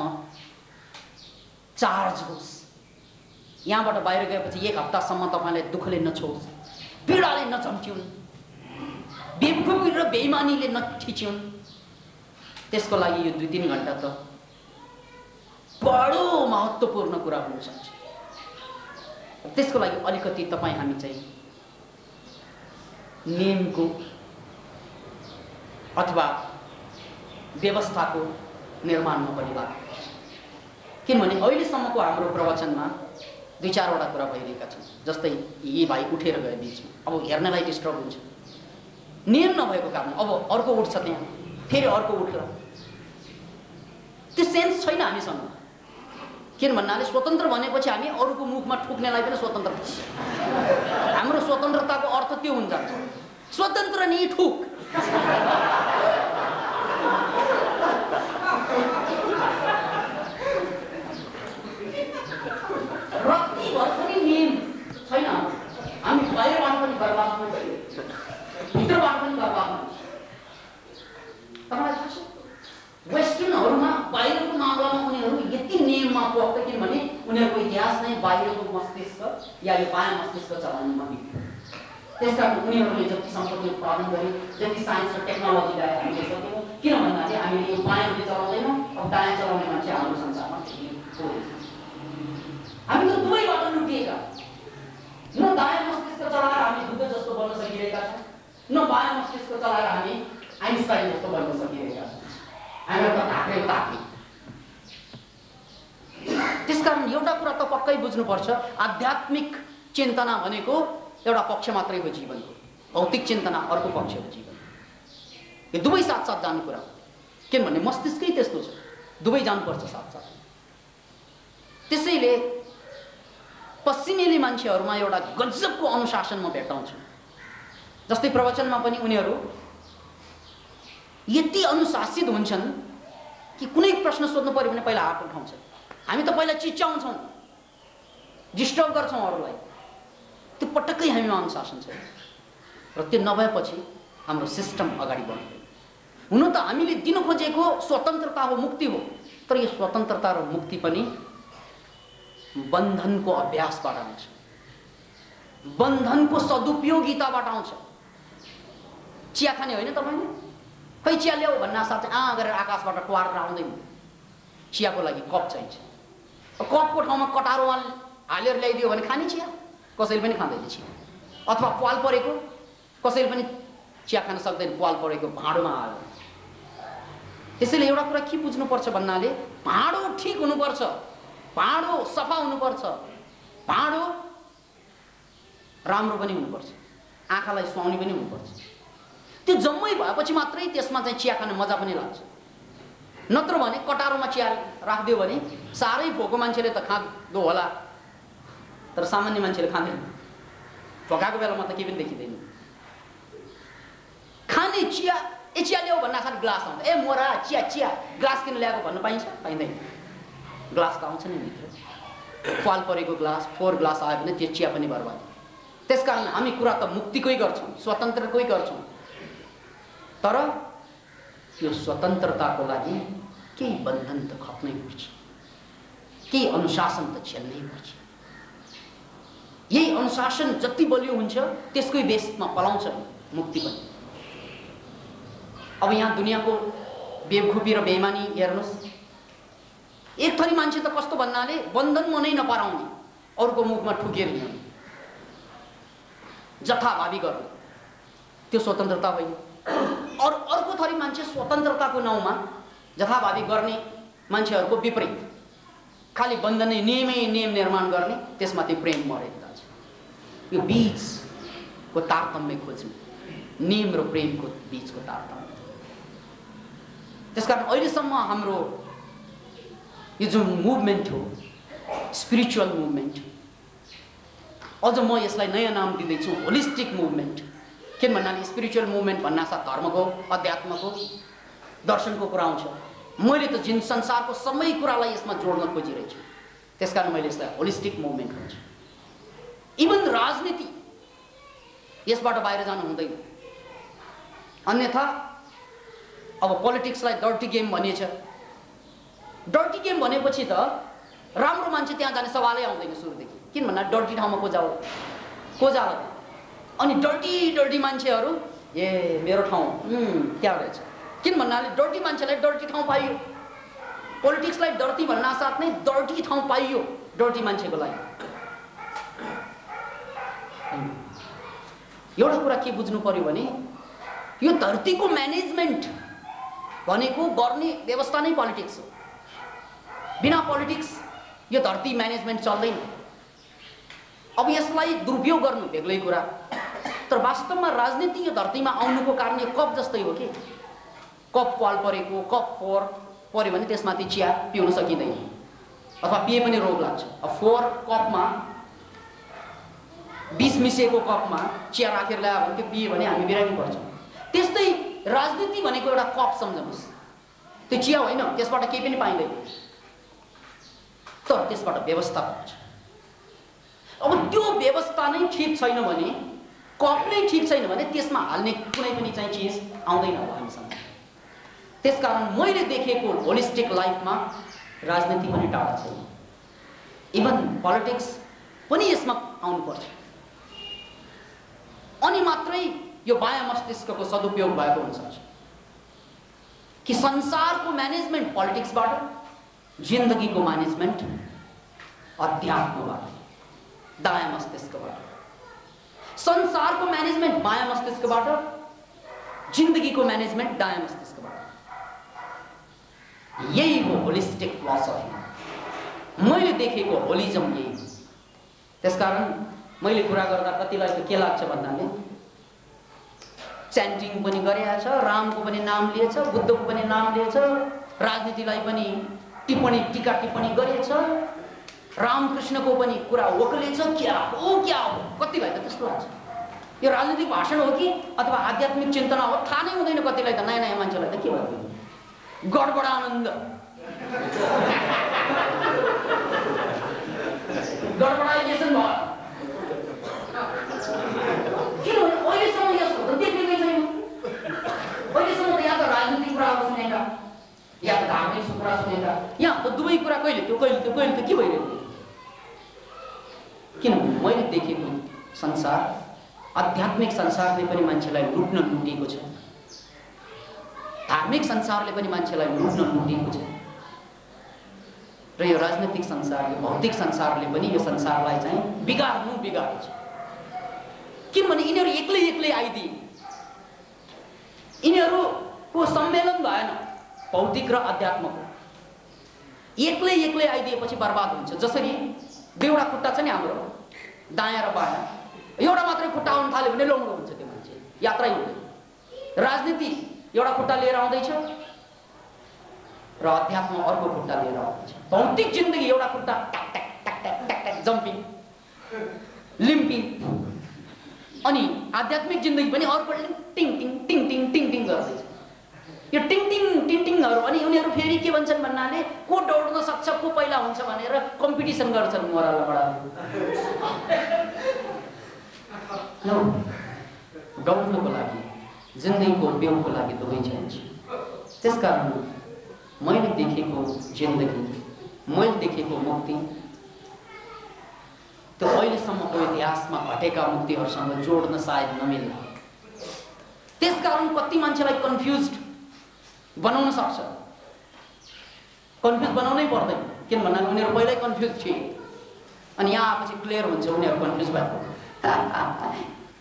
चार्ज होस्। यहाँबाट बाहिर गएपछि 1 हप्तासम्म तपाईलाई दुःखले नछोस्, पीडाले नझम्ट्युन्, बेवकुफी र बेइमानीले नठिच्युन्। त्यसको लागि यो 2-3 घण्टा त बडो महत्त्वपूर्ण कुरा हुन सक्छ। त्यसको लागि अलिकति तपाईँ हामी चाहिँ नियमको अथवा व्यवस्थाको निर्माणमा पनि लाग्छ। किनभने अहिलेसम्मको हाम्रो प्रवचनमा 2-4 वटा कुरा भइरहेका छन्। जस्तै यी भाइ उठेर गए बिचमा, अब हेर्नलाई डिस्टर्ब हुन्छ। नियम नभएको कारण अब अर्को उठ्छ, त्यहाँ फेरि अर्को उठ्ला, त्यो सेन्स छैन हामीसँग। किन भन्नाले स्वतन्त्र भनेपछि हामी अरूको मुखमा ठुक्नेलाई पनि स्वतन्त्र भन्छ। हाम्रो स्वतन्त्रताको अर्थ त्यो हुन्छ, स्वतन्त्र नि ठुक। रत्तीभर पनि नियम छैन। हामी बाहिरबाट पनि बर्बाद हुन्छ, भित्रबाट पनि बर्बाद हुन्छ। तपाईँलाई थाहा छ वेस्टर्नहरूमा बाहिरको मामलामा उनीहरू यति नियममा पोख्छ, किनभने उनीहरूको इतिहास नै बाहिरको मस्तिष्क या यो बायाँ मस्तिष्क चलाउनुमा बित्यो। त्यसकारण उनीहरूले जति सम्पत्ति उत्पादन गरे, जति साइन्स र टेक्नोलोजी ल्याए हामीले सक्यौँ। किन भन्दाखेरि हामीले यो बायाँले चलाउँदैनौँ, अब दायाँ चलाउने मान्छे हाम्रो संसारमा हामी त दुवैबाट लुटिएका। न दायाँ मस्तिष्क चलाएर हामी बुद्ध जस्तो बन्न सकिरहेका छौँ, न बायाँ मस्तिष्क चलाएर हामी आइन्स्टाइन जस्तो बन्न सकिरहेका छौँ। हामीलाई त ताक्रै। त्यसकारण एउटा कुरा त पक्कै बुझ्नुपर्छ, आध्यात्मिक चिन्तना भनेको एउटा पक्ष मात्रै हो जीवनको, भौतिक चिन्तना अर्को पक्ष हो जीवन। यो दुवै साथसाथ जानु कुरा, किनभने मस्तिष्कै त्यस्तो छ, दुवै जानुपर्छ साथसाथ। त्यसैले पश्चिमेली मान्छेहरूमा एउटा गजबको अनुशासन म भेट्टाउँछु। जस्तै प्रवचनमा पनि उनीहरू यति अनुशासित हुन्छन् कि कुनै प्रश्न सोध्नु पर्यो भने पहिला हात उठाउँछन्। हामी त पहिला चिच्याउँछौँ, डिस्टर्ब गर्छौँ अरूलाई। त्यो पटक्कै हामीमा अनुशासन छैन र त्यो नभएपछि हाम्रो सिस्टम अगाडि बढ्दैन। हुन त हामीले दिन खोजेको स्वतन्त्रता हो, मुक्ति हो, तर यो स्वतन्त्रता र मुक्ति पनि बन्धनको अभ्यासबाट आउँछ, बन्धनको सदुपयोगिताबाट आउँछ। चिया खाने होइन तपाईँले, खै चिया ल्याऊ भन्ना साथ गरेर आकाशबाट टुवारेर आउँदैन। चियाको लागि कप चाहिन्छ। कपको ठाउँमा कटारोमा हालेर ल्याइदियो भने खाने चिया कसैले पनि खाँदैन चिया। अथवा पाल परेको, कसैले पनि चिया खान सक्दैन पाल परेको भाँडोमा हाल्यो। त्यसैले एउटा कुरा के बुझ्नुपर्छ भन्नाले भाँडो ठिक हुनुपर्छ, भाँडो सफा हुनुपर्छ, भाँडो राम्रो पनि हुनुपर्छ, आँखालाई सुहाउने पनि हुनुपर्छ। त्यो जम्मै भएपछि मात्रै त्यसमा चाहिँ चिया खाने मजा पनि लाग्छ। नत्र भने कटारोमा चिया राखिदियो भने साह्रै भोको मान्छेले त खाँदो होला, तर सामान्य मान्छेले खाँदैन। भोकाको बेलामा त केही पनि देखिँदैन। खाने चिया चिया ल्याऊ भन्नासाथ ग्लास आउँछ, ए मोरा चिया चिया ग्लास किन ल्याएको भन्नु पाइन्छ? पाइँदैन। ग्लास त आउँछ नि भित्र, फाल परेको ग्लास, फोहोर ग्लास आयो भने त्यो चिया पनि बर्बाद। त्यसकारण हामी कुरा त मुक्तिकै गर्छौँ, स्वतन्त्रकै गर्छौँ, तर यो स्वतन्त्रताको लागि केही बन्धन त खप्नै पर्छ, केही अनुशासन त झेल्नै पर्छ। यही अनुशासन जति बलियो हुन्छ त्यसकै बेसमा पलाउँछ मुक्ति पनि। अब यहाँ दुनियाँको बेवकुफी र बेइमानी हेर्नुहोस्, एक थरी मान्छे त कस्तो भन्नाले बन्धनमा नै नपराउने, अरूको मुखमा ठुकेर हिँड्ने, जथाभावी गर्ने, त्यो स्वतन्त्रता होइन। और अर्को थरी मान्छे स्वतन्त्रताको नाउँमा जथाभावी गर्ने मान्छेहरूको विपरीत, खाली बन्धनै नियमै नियम निर्माण गर्ने, त्यसमाथि प्रेम मरेको छ। यो बीचको तारतम्य खोज्ने, नियम र प्रेमको बीचको तारतम्य। त्यसकारण अहिलेसम्म हाम्रो यो जुन मुभमेन्ट हो, स्पिरिचुअल मुभमेन्ट, अझ म यसलाई नयाँ नाम दिँदैछु, होलिस्टिक मुभमेन्ट। किन भन्नाले स्पिरिचुअल मुभमेन्ट भन्नासाथ धर्मको, अध्यात्मको, दर्शनको कुरा आउँछ। मैले त जिन संसारको सबै कुरालाई यसमा जोड्न खोजिरहेछु, त्यसकारण मैले यसलाई होलिस्टिक मुभमेन्ट भन्छु। इभन राजनीति यसबाट बाहिर जानु हुँदैन, अन्यथा अब पोलिटिक्सलाई डर्टी गेम भनिन्छ। डर्टी गेम भनेपछि त राम्रो मान्छे त्यहाँ जाने सवालै आउँदैन सुरुदेखि, किन भन्दा डर्टी ठाउँमा को जाला। अनि डर्टी मान्छेहरू ए मेरो ठाउँ क्या रहेछ, किन भन्नाले डर्टी मान्छेलाई डर्टी ठाउँ पाइयो, पोलिटिक्सलाई डर्टी भन्ना साथ नै डर्टी ठाउँ पाइयो डर्टी मान्छेको लागि। एउटा कुरा के बुझ्नु पर्यो भने यो धरतीको म्यानेजमेन्ट भनेको गर्ने व्यवस्था नै पोलिटिक्स हो। बिना पोलिटिक्स यो धरती म्यानेजमेन्ट चल्दैन। अब यसलाई दुरुपयोग गर्नु बेग्लै कुरा, तर वास्तवमा राजनीति यो धरतीमा आउनुको कारण यो कप जस्तै हो कि, कप पाल परेको, कप फोहोर पर्यो भने त्यसमाथि चिया पिउन सकिँदैन, अथवा पिए पनि रोग लाग्छ। अब फोहोर कपमा, विष मिसिएको कपमा चिया राखेर ल्यायो भने त्यो पिए भने हामी बिरामी पर्छौँ। त्यस्तै राजनीति भनेको एउटा कप सम्झनुहोस्, त्यो चिया होइन, त्यसबाट केही पनि पाइँदैन, तर त्यसबाट व्यवस्था पाउँछ। अब त्यो व्यवस्था नै ठिक छैन भने, कप नै ठिक छैन भने त्यसमा हाल्ने कुनै पनि चाहिँ चिज आउँदैन अब हामीसँग। त्यसकारण मैले देखेको होलिस्टिक लाइफमा राजनीति पनि टाढा छैन, इभन पोलिटिक्स पनि यसमा आउनुपर्छ। अनि मात्रै यो बायाँ मस्तिष्कको सदुपयोग भएको हुन्छ कि संसारको म्यानेजमेन्ट पोलिटिक्सबाट, जिन्दगीको म्यानेजमेन्ट अध्यात्मबाट, दायाँ मस्तिष्कबाट, संसारको म्यानेजमेन्ट बायाँ मस्तिष्कबाट, जिन्दगीको म्यानेजमेन्ट दायाँ मस्तिष्कबाट। यही हो होलिस्टिक फिलोसफी। मैले देखेको होलिजम यही हो। त्यसकारण मैले कुरा गर्दा कतिलाई त के लाग्छ भन्नाले च्यान्टिङ पनि गरेको छ, रामको पनि नाम लिएछ, बुद्धको पनि नाम लिएछ, राजनीतिलाई पनि टिका टिप्पणी गरेछ, रामकृष्णको पनि कुरा वकलेछ, क्या हो कतिलाई त त्यस्तो लाग्छ। यो राजनीतिक भाषण हो कि अथवा आध्यात्मिक चिन्तना हो थाहा नै हुँदैन कतिलाई त। नयाँ मान्छेलाई त के भयो, गडबडानन्द, गडबडाइजेसन भयो। किनभने अहिलेसम्म यस्तो त देखेकै छैन। अहिलेसम्म त या त राजनीतिक कुराहरू सुनेका, या त धार्मिक कुरा सुनेका, यहाँ त दुवै कुरा कहिले त्यो के भइरहेको। किनभने मैले देखेको संसार, आध्यात्मिक संसारले पनि मान्छेलाई लुटिएको छ, धार्मिक संसारले पनि मान्छेलाई लुटिएको छ, र यो राजनीतिक संसार, यो भौतिक संसारले पनि यो संसारलाई चाहिँ बिगाडेको छ। किनभने यिनीहरू एक्लै आइदिए, यिनीहरूको सम्मेलन भएन भौतिक र अध्यात्मको, एक्लै आइदिएपछि बर्बाद हुन्छ। जसरी दुईवटा खुट्टा छ नि हाम्रो, दायाँ र बायाँ, एउटा मात्रै खुट्टा आउन थाल्यो भने लौडो हुन्छ त्यो मान्छे, यात्रै हुँदैन। राजनीति एउटा खुट्टा लिएर आउँदैछ र अध्यात्म अर्को खुट्टा लिएर आउँदैछ। भौतिक जिन्दगी एउटा खुट्टा ट्याक ट्याक ट्याक ट्याक ट्याक ट्याक जम्पिङ, लिम्पिङ, अनि आध्यात्मिक जिन्दगी पनि अर्को टिङ टिङ टिङ टिङ टिङ टिङ गर्दैछ। यो टिङटिङहरू अनि उनीहरू फेरि के भन्छन् भन्नाले को दौड्न सक्छ को पहिला हुन्छ भनेर कम्पिटिसन गर्छन् मोरालबाट। गाउनको लागि जिन्दगीको बेउको लागि दुवै चाहिन्छ। त्यसकारण मैले देखेको जिन्दगी, मैले देखेको मुक्ति त्यो अहिलेसम्मको इतिहासमा घटेका मुक्तिहरूसँग जोड्न सायद नमिल्ला। त्यसकारण कति मान्छेलाई कन्फ्युज्ड बनाउन सक्छ। कन्फ्युज बनाउनै पर्दैन, किन भन्नाले उनीहरू पहिल्यै कन्फ्युज थिए अनि यहाँ आएपछि क्लियर हुन्छ उनीहरू कन्फ्युज भएको।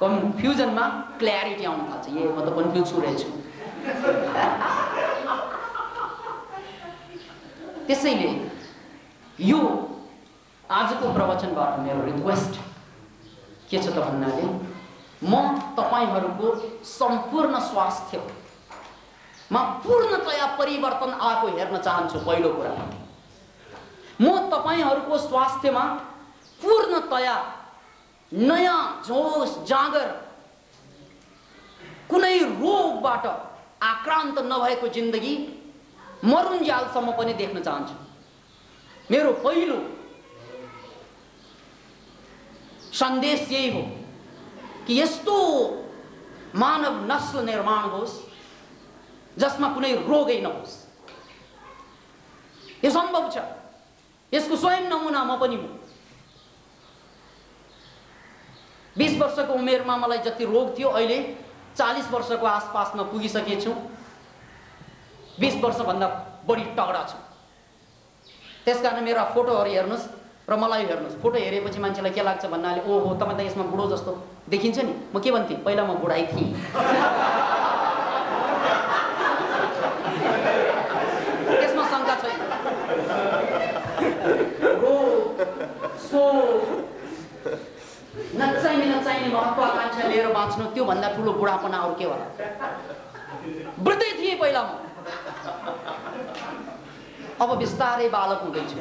कन्फ्युजनमा क्ल्यारिटी आउन थाल्छ, ए म त कन्फ्युज छु रहेछु। त्यसैले यो आजको प्रवचनबाट मेरो रिक्वेस्ट के छ त भन्नाले म तपाईहरुको सम्पूर्ण स्वास्थ्यमा पूर्णतया परिवर्तन आएको हेर्न चाहन्छु। पहिलो कुरा म तपाईहरुको स्वास्थ्यमा पूर्णतया नयाँ जोश जागर, कुनै रोगबाट आक्रान्त नभएको जिन्दगी मरुन्जेलसम्म पनि देख्न चाहन्छु। मेरो पहिलो सन्देश यही हो कि यस्तो मानव नस्ल निर्माण होस् जसमा कुनै रोगै नहोस्। यो सम्भव छ, यसको स्वयं नमुना म पनि हुँ। 20 वर्षको उमेरमा मलाई जति रोग थियो अहिले 40 वर्षको आसपासमा पुगिसकेछु। 20 वर्षभन्दा बढी तगडा छु। त्यसकारण मेरा फोटोहरू हेर्नुस् र मलाई हेर्नुस्। फोटो हेरेपछि मान्छेलाई के लाग्छ भन्नाले ओहो तपाईं त यसमा बुढो जस्तो देखिन्छ नि। म के भन्थे, पहिला म बुढाइ थिएँ। त्यसमा शंका छैन। नचाहिने महत्वाकांक्षा लिएर बाँच्नु, त्यो भन्दा ठुलो बुढापना अरु के होला। वृद्धै थिए पहिला म, अब बिस्तारै बालक हुँदैछु।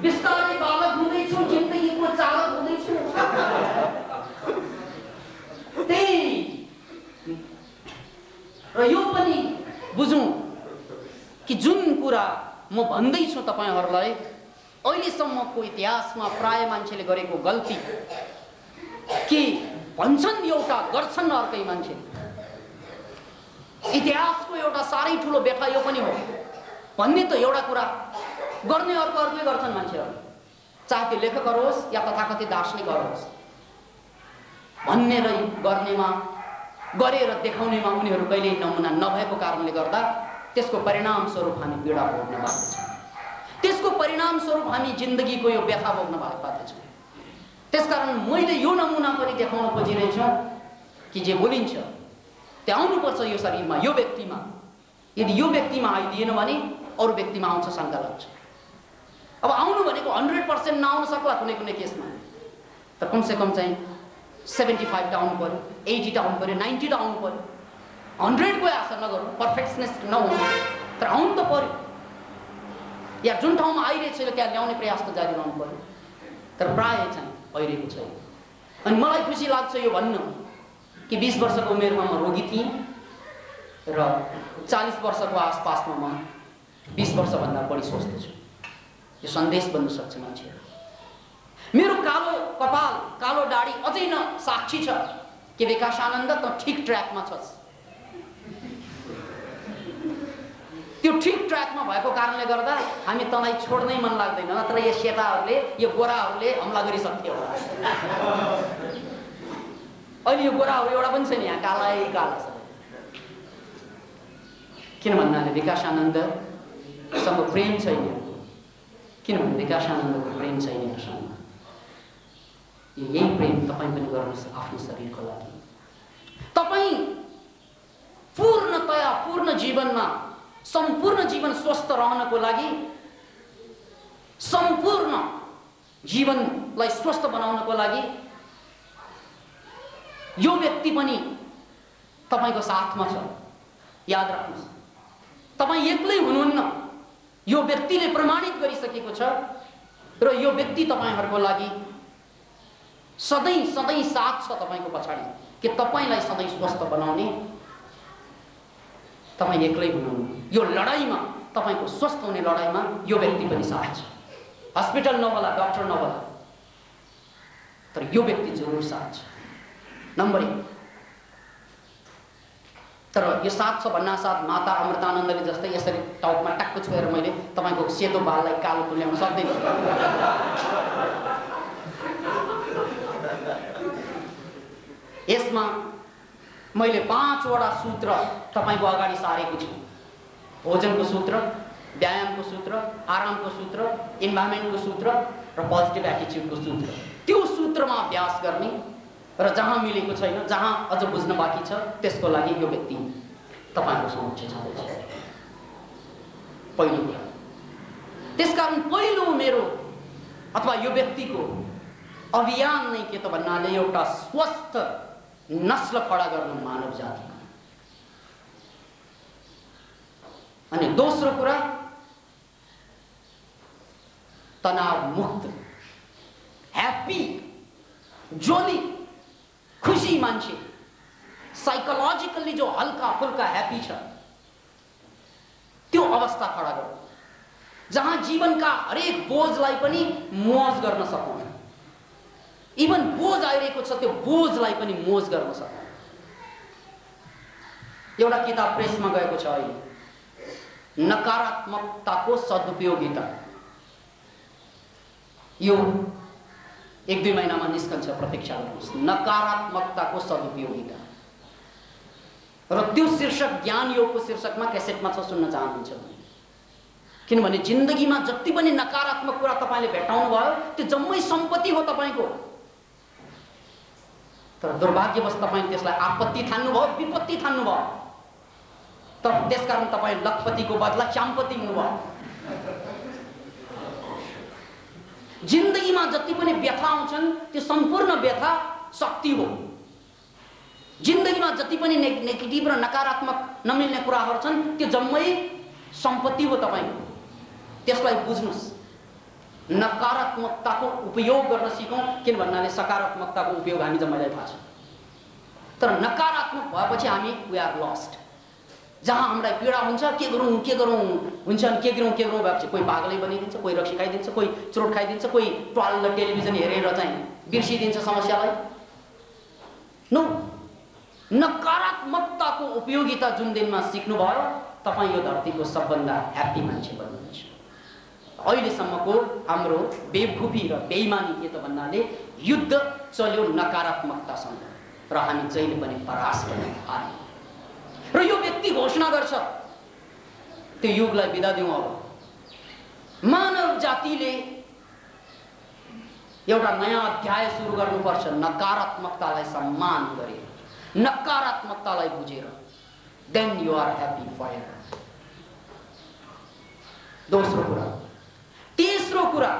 बिस्तारै बालक हुँदैछु, जिन्दगीको चालक हुँदैछु। त्यही र यो पनि बुझौं कि जुन कुरा म भन्दैछु तपाईहरुलाई, अहिलेसम्मको इतिहासमा प्राय मान्छेले गरेको गल्ती के भन्छन् एउटा गर्छन् अर्कै मान्छे। इतिहासको एउटा साह्रै ठुलो व्याख्या यो पनि हो भन्ने त एउटा कुरा गर्ने अर्कै गर्छन् मान्छेहरू, चाहे त्यो लेखकहरू होस् या तथाकथित दार्शनिकहरू होस्। भन्ने र गर्नेमा, गरेर देखाउनेमा उनीहरू कहिल्यै नमुना नभएको कारणले गर्दा त्यसको परिणाम स्वरूप हामी पीडा भोग्न बाध्य छौँ। त्यसको परिणाम स्वरूप हामी जिन्दगीको यो व्यथा भोग्न बाध्य छौँ। त्यसकारण मैले यो नमुना पनि देखाउन खोजिरहेछु कि जे बोलिन्छ त्यो आउनुपर्छ यो शरीरमा, यो व्यक्तिमा। यदि यो व्यक्तिमा आइदिएन भने अरू व्यक्तिमा आउँछ, शङ्का लाग्छ। अब आउनु भनेको 100% नआउन सक्ला कुनै कुनै केसमा, तर कमसेकम चाहिँ 75 टा आउनु पर्यो, 80 टा आउनु पर्यो, 90 टा आउनु पर्यो। 100 को आशा नगरौँ, पर्फेक्सनिस्ट नहुँ, तर आउनु त पर्यो। या जुन ठाउँमा आइरहेछ त्यहाँ ल्याउने प्रयास त जारी रहनु पर्यो। तर प्राय चाहिँ भइरहेको छैन। अनि मलाई खुसी लाग्छ यो भन्न कि 20 वर्षको उमेरमा म रोगी थिएँ र 40 वर्षको आसपासमा म 20 वर्षभन्दा बढी स्वस्थ छु। यो सन्देश बन्न सक्छ मान्छेहरू। मेरो कालो कपाल, कालो दाढी अझै न साक्षी छ कि विकासानन्द त ठिक ट्र्याकमा छस्। त्यो ठिक ट्र्याकमा भएको कारणले गर्दा हामी तँलाई छोड्नै मन लाग्दैन, नत्र यो सेताहरूले, यो गोराहरूले हमला गरिसक्थ्यो होला। अहिले यो गोराहरू एउटा पनि छैन, यहाँ कालै काला छ। किन भन्नाले विकासानन्दसँग प्रेम छैन। किनभने विकासानन्दको प्रेम छैन मसँग। यही प्रेम तपाईँ पनि गर्नुहोस् आफ्नो शरीरको लागि। तपाईँ पूर्णतया पूर्ण जीवनमा, सम्पूर्ण जीवन स्वस्थ रहनको लागि, सम्पूर्ण जीवनलाई स्वस्थ बनाउनको लागि यो व्यक्ति पनि तपाईको साथमा छ। याद राख्नुहोस्, तपाईँ एक्लै हुनुहुन्न। यो व्यक्तिले प्रमाणित गरिसकेको छ र यो व्यक्ति तपाईहरुको लागि सधैँ सधैँ साथ छ तपाईको पछाडी, कि तपाईलाई सधैँ स्वस्थ बनाउने तपाईँ एक्लै हुनुहुन्न। यो लडाइँमा, तपाईँको स्वस्थ हुने लडाइँमा यो व्यक्ति पनि साथ छ। हस्पिटल नहोला, डाक्टर नहोला, तर यो व्यक्ति जरुर साथ छ। नम्बर 1। तर यो साथ छ भन्नासाथ माता अमृतानन्दले जस्तै यसरी टाउकमा टाक्क छोएर मैले तपाईँको सेतो बाललाई कालो तुल्याउन सक्दैन। यसमा मैले 5 वटा सूत्र तपाईँको अगाडि सारेको छु। भोजनको सूत्र, व्यायामको सूत्र, आरामको सूत्र, इन्भाइरोमेन्टको सूत्र र पोजिटिभ एटिच्युडको सूत्र। त्यो सूत्रमा अभ्यास गर्ने र जहाँ मिलेको छैन, जहाँ अझ बुझ्न बाँकी छ, त्यसको लागि यो व्यक्ति तपाईँको समक्ष छँदैछ। पहिलो कुरा। त्यसकारण पहिलो मेरो अथवा यो व्यक्तिको अभियान नै के त भन्नाले एउटा स्वस्थ नस्ल खडा गर्नु मानव जातिको। अनि दोस्रो कुरा, तनाव मुक्त, ह्याप्पी, जोली, खुशी मान्छे, साइकोलोजिकली जो हल्का फुल्का ह्याप्पी छ, त्यो अवस्था खडा गर्नु जहाँ जीवनका हरेक बोझलाई पनि मोज गर्न सक्नु। इभन बोझ आइरहेको छ, त्यो बोझलाई पनि मोज गर्न सक्नु। एउटा किताब प्रेसमा गएको छ अहिले, नकारात्मकताको सदुपयोगिता। यो 1-2 महिनामा निस्कन्छ, प्रतीक्षा गर्नुहोस्। नकारात्मकताको सदुपयोगिता। र त्यो शीर्षक ज्ञान योगको शीर्षकमा क्यासेटमा छ, सुन्न चाहनुहुन्छ भने। किनभने जिन्दगीमा जति पनि नकारात्मक कुरा तपाईँले भेटाउनु भयो, त्यो जम्मै सम्पत्ति हो तपाईँको। तर दुर्भाग्यवश तपाईले त्यसलाई आपत्ति ठान्नुभयो, विपत्ति ठान्नुभयो। तर त्यसकारण तपाईँ लखपतिको बदला च्याम्पति हुनुभयो। जिन्दगीमा जति पनि व्यथा आउँछन्, त्यो सम्पूर्ण व्यथा शक्ति हो। जिन्दगीमा जति पनि नेगेटिभ र नकारात्मक नमिल्ने कुराहरू छन्, त्यो जम्मै सम्पत्ति हो तपाईको। त्यसलाई बुझ्नुस्। नकारात्मकताको उपयोग गर्न सिकौं, किन भन्नाले सकारात्मकताको उपयोग हामी जम्मैलाई थाहा छ। तर नकारात्मक भएपछि हामी वी आर लस्ट। जहाँ हामीलाई पीडा हुन्छ, के गरौँ हुन्छ, के गरौँ भएपछि कोही पागलै बनिदिन्छ, कोही रक्सी खाइदिन्छ, कोही चोट खाइदिन्छ, कोही ट्वाल टेलिभिजन हेरेर चाहिँ बिर्सिदिन्छ समस्यालाई। नो, नकारात्मकताको उपयोगिता जुन दिनमा सिक्नुभयो, तपाईँ यो धरतीको सबभन्दा ह्याप्पी मान्छे बन्नुहुन्छ। अहिलेसम्मको हाम्रो बेवकुफी र बेइमानी के त भन्नाले युद्ध चल्यो नकारात्मकतासँग र हामी जहिले पनि परास्त हार्यौं। र यो व्यक्ति घोषणा गर्छ, त्यो युगलाई बिदा दिउँ। अब मानव जातिले एउटा नयाँ अध्याय सुरु गर्नुपर्छ, नकारात्मकतालाई सम्मान गरेर, नकारात्मकतालाई बुझेर। Then you are happy forever. दोस्रो कुरा। तेस्रो कुरा,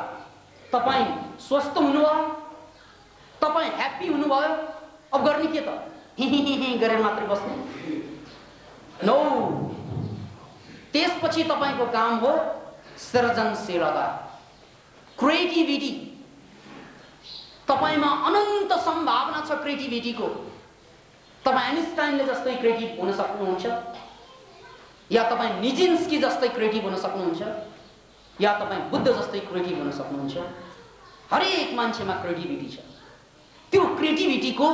तपाईँ स्वस्थ हुनुभयो, तपाईँ ह्याप्पी हुनुभयो, अब गर्ने के त? हि गरेर मात्रै बस्ने? नो। त्यसपछि तपाईको काम हो सृजनशीलता, क्रिएटिभिटी। तपाईमा अनन्त सम्भावना छ क्रिएटिभिटीको। तपाईँ आइन्स्टाइनले जस्तै क्रिएटिभ हुन सक्नुहुन्छ, या तपाईँ निजिन्स्की जस्तै क्रिएटिभ हुन सक्नुहुन्छ, या तपाईँ बुद्ध जस्तै क्रिएटिभ हुन सक्नुहुन्छ। हरेक मान्छेमा क्रिएटिभिटी छ। त्यो क्रिएटिभिटीको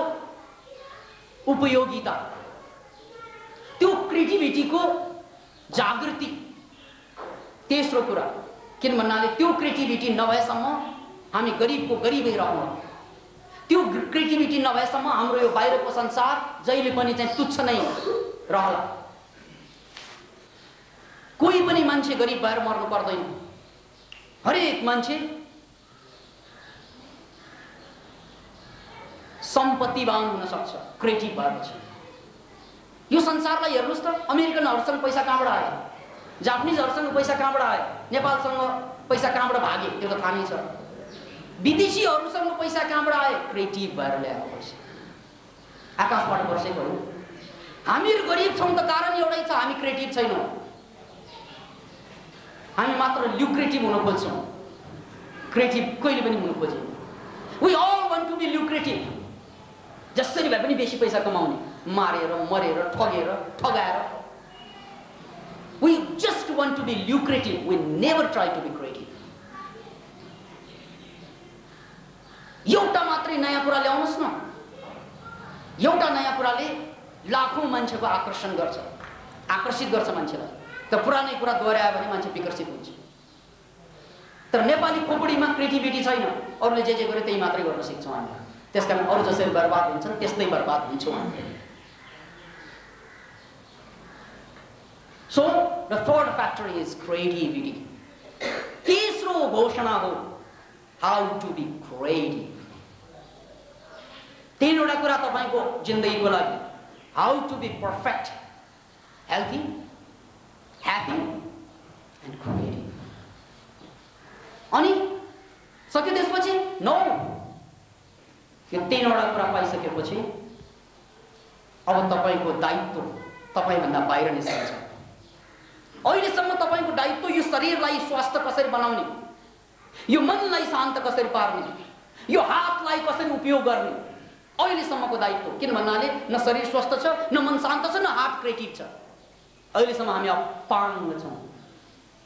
उपयोगिता, त्यो क्रिएटिभिटीको जागृति। तेस्रो कुरा, किन भन्नाले त्यो क्रिएटिभिटी नभएसम्म हामी गरिबको गरिबै रहौँ। त्यो क्रिएटिभिटी नभएसम्म हाम्रो यो बाहिरको संसार जहिले पनि चाहिँ तुच्छ नै रहला। कोही पनि मान्छे गरिब भएर मर्नु पर्दैन। हरेक मान्छे सम्पत्तिवान हुन सक्छ क्रिएटिभ भएपछि। यो संसारलाई हेर्नुस् त, अमेरिकनहरुसँग पैसा कहाँबाट आयो, जापानिजहरुसँग पैसा कहाँबाट आयो, नेपालसँग पैसा कहाँबाट भागे, त्यो त थाहा नै छ। विदेशीहरुसँग पैसा कहाँबाट आयो, क्रिएटिभ भएर ल्याएको पैसा, आकाशबाट बर्सेको हो। हामीहरु गरिब छौं त कारण एउटै छ, हामी क्रिएटिभ छैनौं। हामी मात्र ल्युक्रेटिभ हुन खोज्छौं, क्रिएटिभ कहिले पनि हुन खोज्दैनौं। We all want to be lucrative. जसरी भए पनि बेसी पैसा कमाउने, मारेर, मरेर, ठगेर, ठगाएर। We just want to be lucrative. We never try to be creative. एउटा मात्रै नयाँ कुरा ल्याउनुस् न, एउटा नयाँ कुराले लाखौं मान्छेको आकर्षित गर्छ मान्छेलाई। त पुरानै कुरा दोहोर्यायो भने मान्छे विकर्षित हुन्छ। तर नेपाली खोपडीमा क्रिएटिभिटी छैन, अरूले जे गरे त्यही मात्रै गर्न सिक्छौँ हामी। त्यसकारण अरू जसरी बर्बाद हुन्छन् त्यस्तै बर्बाद हुन्छौँ हामी। So the third factor is creativity. तेस्रो घोषणा हो how to be creative. तीनवटा कुरा तपाईको जिन्दगीको लागि, how to be perfect, healthy, happy and creative. अनि सक्यो त्यसपछि नो, यो तीनवटा कुरा पाइसकेपछि अब तपाईको दायित्व तपाईभन्दा बाहिर निस्कन्छ। अहिलेसम्म तपाईको दायित्व यो शरीरलाई स्वस्थ कसरी बनाउने, यो मनलाई शान्त कसरी पार्ने, यो हातलाई कसरी उपयोग गर्ने, अहिलेसम्मको दायित्व। किन भन्नाले न शरीर स्वस्थ छ, न मन शान्त छ, न हात क्रिएटिभ छ। अहिलेसम्म हामी अपाङ्ग छौँ,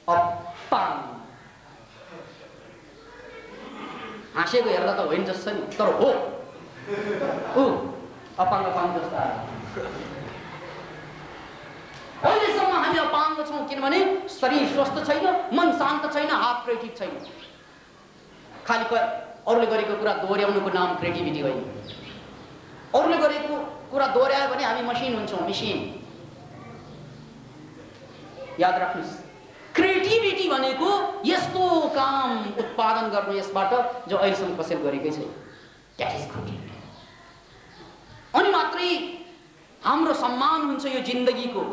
अपाङ्ग। हाँसेको हेर्दा त होइन जस्तो नि, तर हो अपाङ्ग जस्तो आयो। अहिलेसम्म हामी अपाङ्ग छौँ किनभने शरीर स्वस्थ छैन, मन शान्त छैन, हात क्रिएटिभ छैन। खालि अरूले गरेको कुरा दोहोर्याउनुको नाम क्रिएटिभिटी होइन। अरूले गरेको कुरा दोहोर्यायो भने हामी मसिन हुन्छौँ, मसिन। याद राख्नुहोस्, क्रिएटिभिटी भनेको यस्तो काम उत्पादन गर्नु यसबाट जो अहिलेसम्म कसैले गरेकै छैन। That is creativity. अनि मात्रै हाम्रो सम्मान हुन्छ यो जिन्दगीको,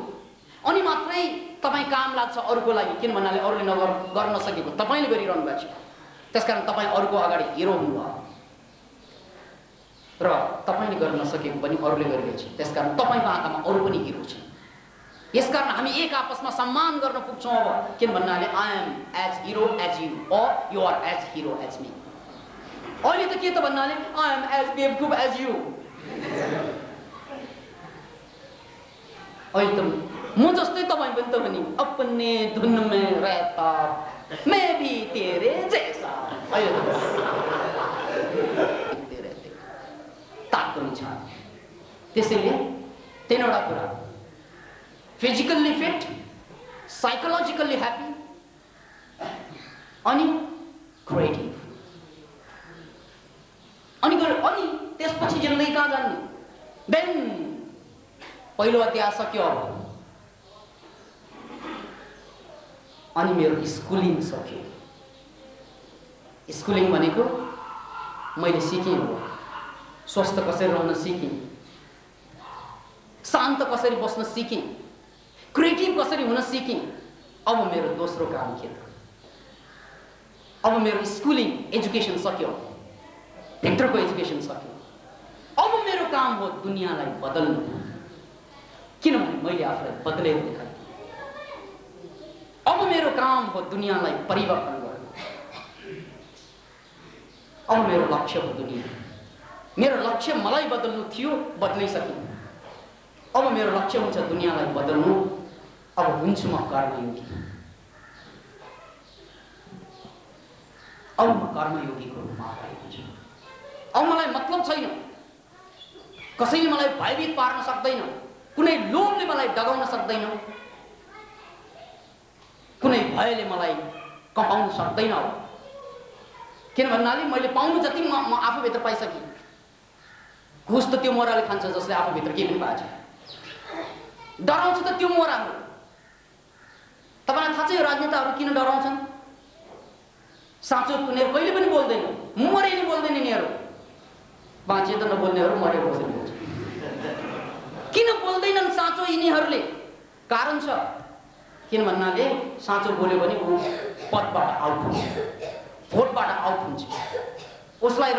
अनि मात्रै तपाईँ काम लाग्छ अरूको लागि। किन भन्नाले अरूले गर्न नसकेको तपाईँले गरिरहनु भएको छ, त्यसकारण तपाईँ अरूको अगाडि हिरो हुनुभयो र तपाईँले गर्न नसकेको पनि अरूले गरिरहेछ, त्यसकारण तपाईँको आँखामा अरू पनि हिरो छ। यसकारण हामी एक आपसमा सम्मान गर्न पुग्छौँ अब। किन भन्नाले I am as hero as you, और you are as hero as me. अहिले त के त भन्नाले आई एम एज बेवकुफ एज यु। अहिले त म जस्तै तपाईँ पनि त भने अपने धुन में रहता मैं भी तेरे जैसा। तात्पर्य छ त्यसैले तीनवटा कुरा, फिजिकल्ली फिट, साइकोलोजिकल्ली ह्याप्पी अनि क्रिएटिभ। अनि त्यसपछि जिन्दगी कहाँ जाने? देन पहिलो अध्याय सक्यो अब। अनि मेरो स्कुलिङ सक्यो। स्कुलिङ भनेको मैले सिकेँ हो, स्वस्थ कसरी रहन सिकेँ, शान्त कसरी बस्न सिकेँ, क्रिएटिभ कसरी हुन सिकेँ। अब मेरो दोस्रो काम के त? अब मेरो स्कुलिङ एजुकेसन सक्यो, भित्रको एजुकेसन सक्यो। अब मेरो काम हो दुनियाँलाई बदल्नु, किनभने मैले आफूलाई बदलेर देखाएँ। अब मेरो काम हो दुनियाँलाई परिवर्तन गर्नु। अब मेरो लक्ष्य हो दुनियाँ। मेरो लक्ष्य मलाई बदल्नु थियो, बदलिसकेँ। अब मेरो लक्ष्य हुन्छ दुनियाँलाई बदल्नु। अब हुन्छु म कर्मयोगी। अब म कर्मयोगीको रूपमा आएको छु। अब मलाई मतलब छैन, कसैले मलाई भयभीत पार्न सक्दैन, कुनै लोभले मलाई डगाउन सक्दैन, कुनै भयले मलाई कपाउन सक्दैन। किन भन्नाले मैले पाउनु जति म आफूभित्र पाइसकेँ। घुस त त्यो मोराले खान्छ जसले आफूभित्र के पनि पाएछ। डराउँछ त त्यो मोरा हो। तपाईँलाई थाहा छ यो राजनेताहरू किन डराउँछन्? साँचो उनीहरू कहिले पनि बोल्दैन, मरे नि बोल्दैन यिनीहरू। बाँचे त नबोल्नेहरू मरे बसेर बोल्छ। किन बोल्दैनन् साँचो यिनीहरूले? कारण छ। किन भन्नाले साँचो बोल्यो भने ऊ पदबाट आउट हुन्छ, भोटबाट आउट हुन्छ, उसलाई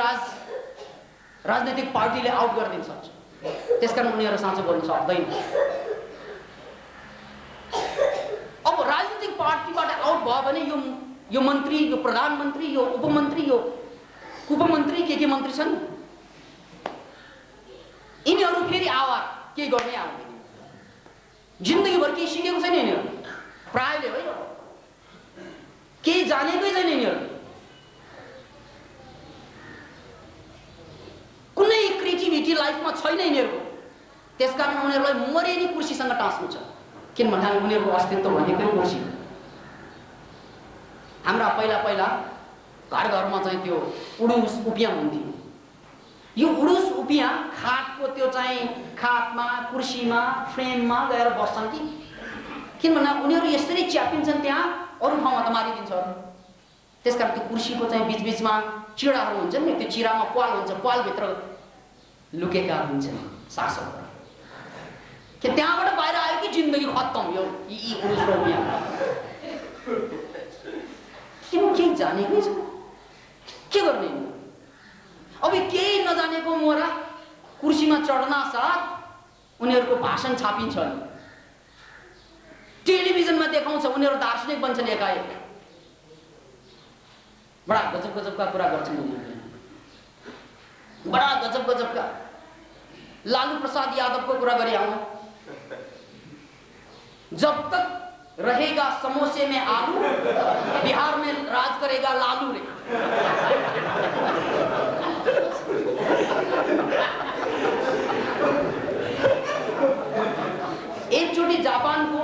राजनीतिक पार्टीले आउट गरिदिन सक्छ। त्यसकारण उनीहरू साँचो बोल्न सक्दैन। अब राजनीतिक पार्टीबाट आउट भयो भने यो मन्त्री, यो प्रधानमन्त्री, यो उपमन्त्री, यो उपमन्त्री के मन्त्री छन्, यिनीहरू फेरि आवार के गर्ने आउँदैन। जिन्दगीभर केही सिकेको छैन यिनीहरू। प्रायले है केही जानेकै छैन यिनीहरू, कुनै क्रिएटिभिटी लाइफमा छैन यिनीहरूको। त्यसकारण उनीहरूलाई मरे नि कुर्सीसँग टाँस्नु छ, किनभने उनीहरूको अस्तित्व भनेकै कुर्सी। हाम्रा पहिला पहिला घर घरमा चाहिँ त्यो उडुस उपियाँ हुन्थ्यो। यो उडुस उपियाँ खाटको त्यो चाहिँ खाटमा कुर्सीमा फ्रेममा गएर बस्छन् कि, किनभने उनीहरू यसरी च्यापिन्छन् त्यहाँ, अरू ठाउँमा त मारिदिन्छ। त्यसकारण त्यो कुर्सीको चाहिँ बिचबिचमा चिडाहरू हुन्छन् नि, त्यो चिरामा प्वाल हुन्छ, प्वालभित्र लुकेका हुन्छन् शासकहरू। कि त्यहाँबाट बाहिर आयो कि जिन्दगी खत्तम यो यी उडुस र उपियाँ। किन केही जानेकै छ, के गर्ने? अब केही नजानेको मोरा कुर्सीमा चढ्न साथ उनीहरूको भाषण छापिन्छ, टेलिभिजनमा देखाउँछ, उनीहरू दार्शनिक बन्छन् एकाएक। बडा गजब गजबका कुरा गर्छन् उनीहरूले, बडा गजब गजबका। लालू प्रसाद यादव को कुरा गरी आऊं, जब तक रहेगा समोसे में आलू, बिहार में राज करेगा लालू रे। एकचोटि जापान को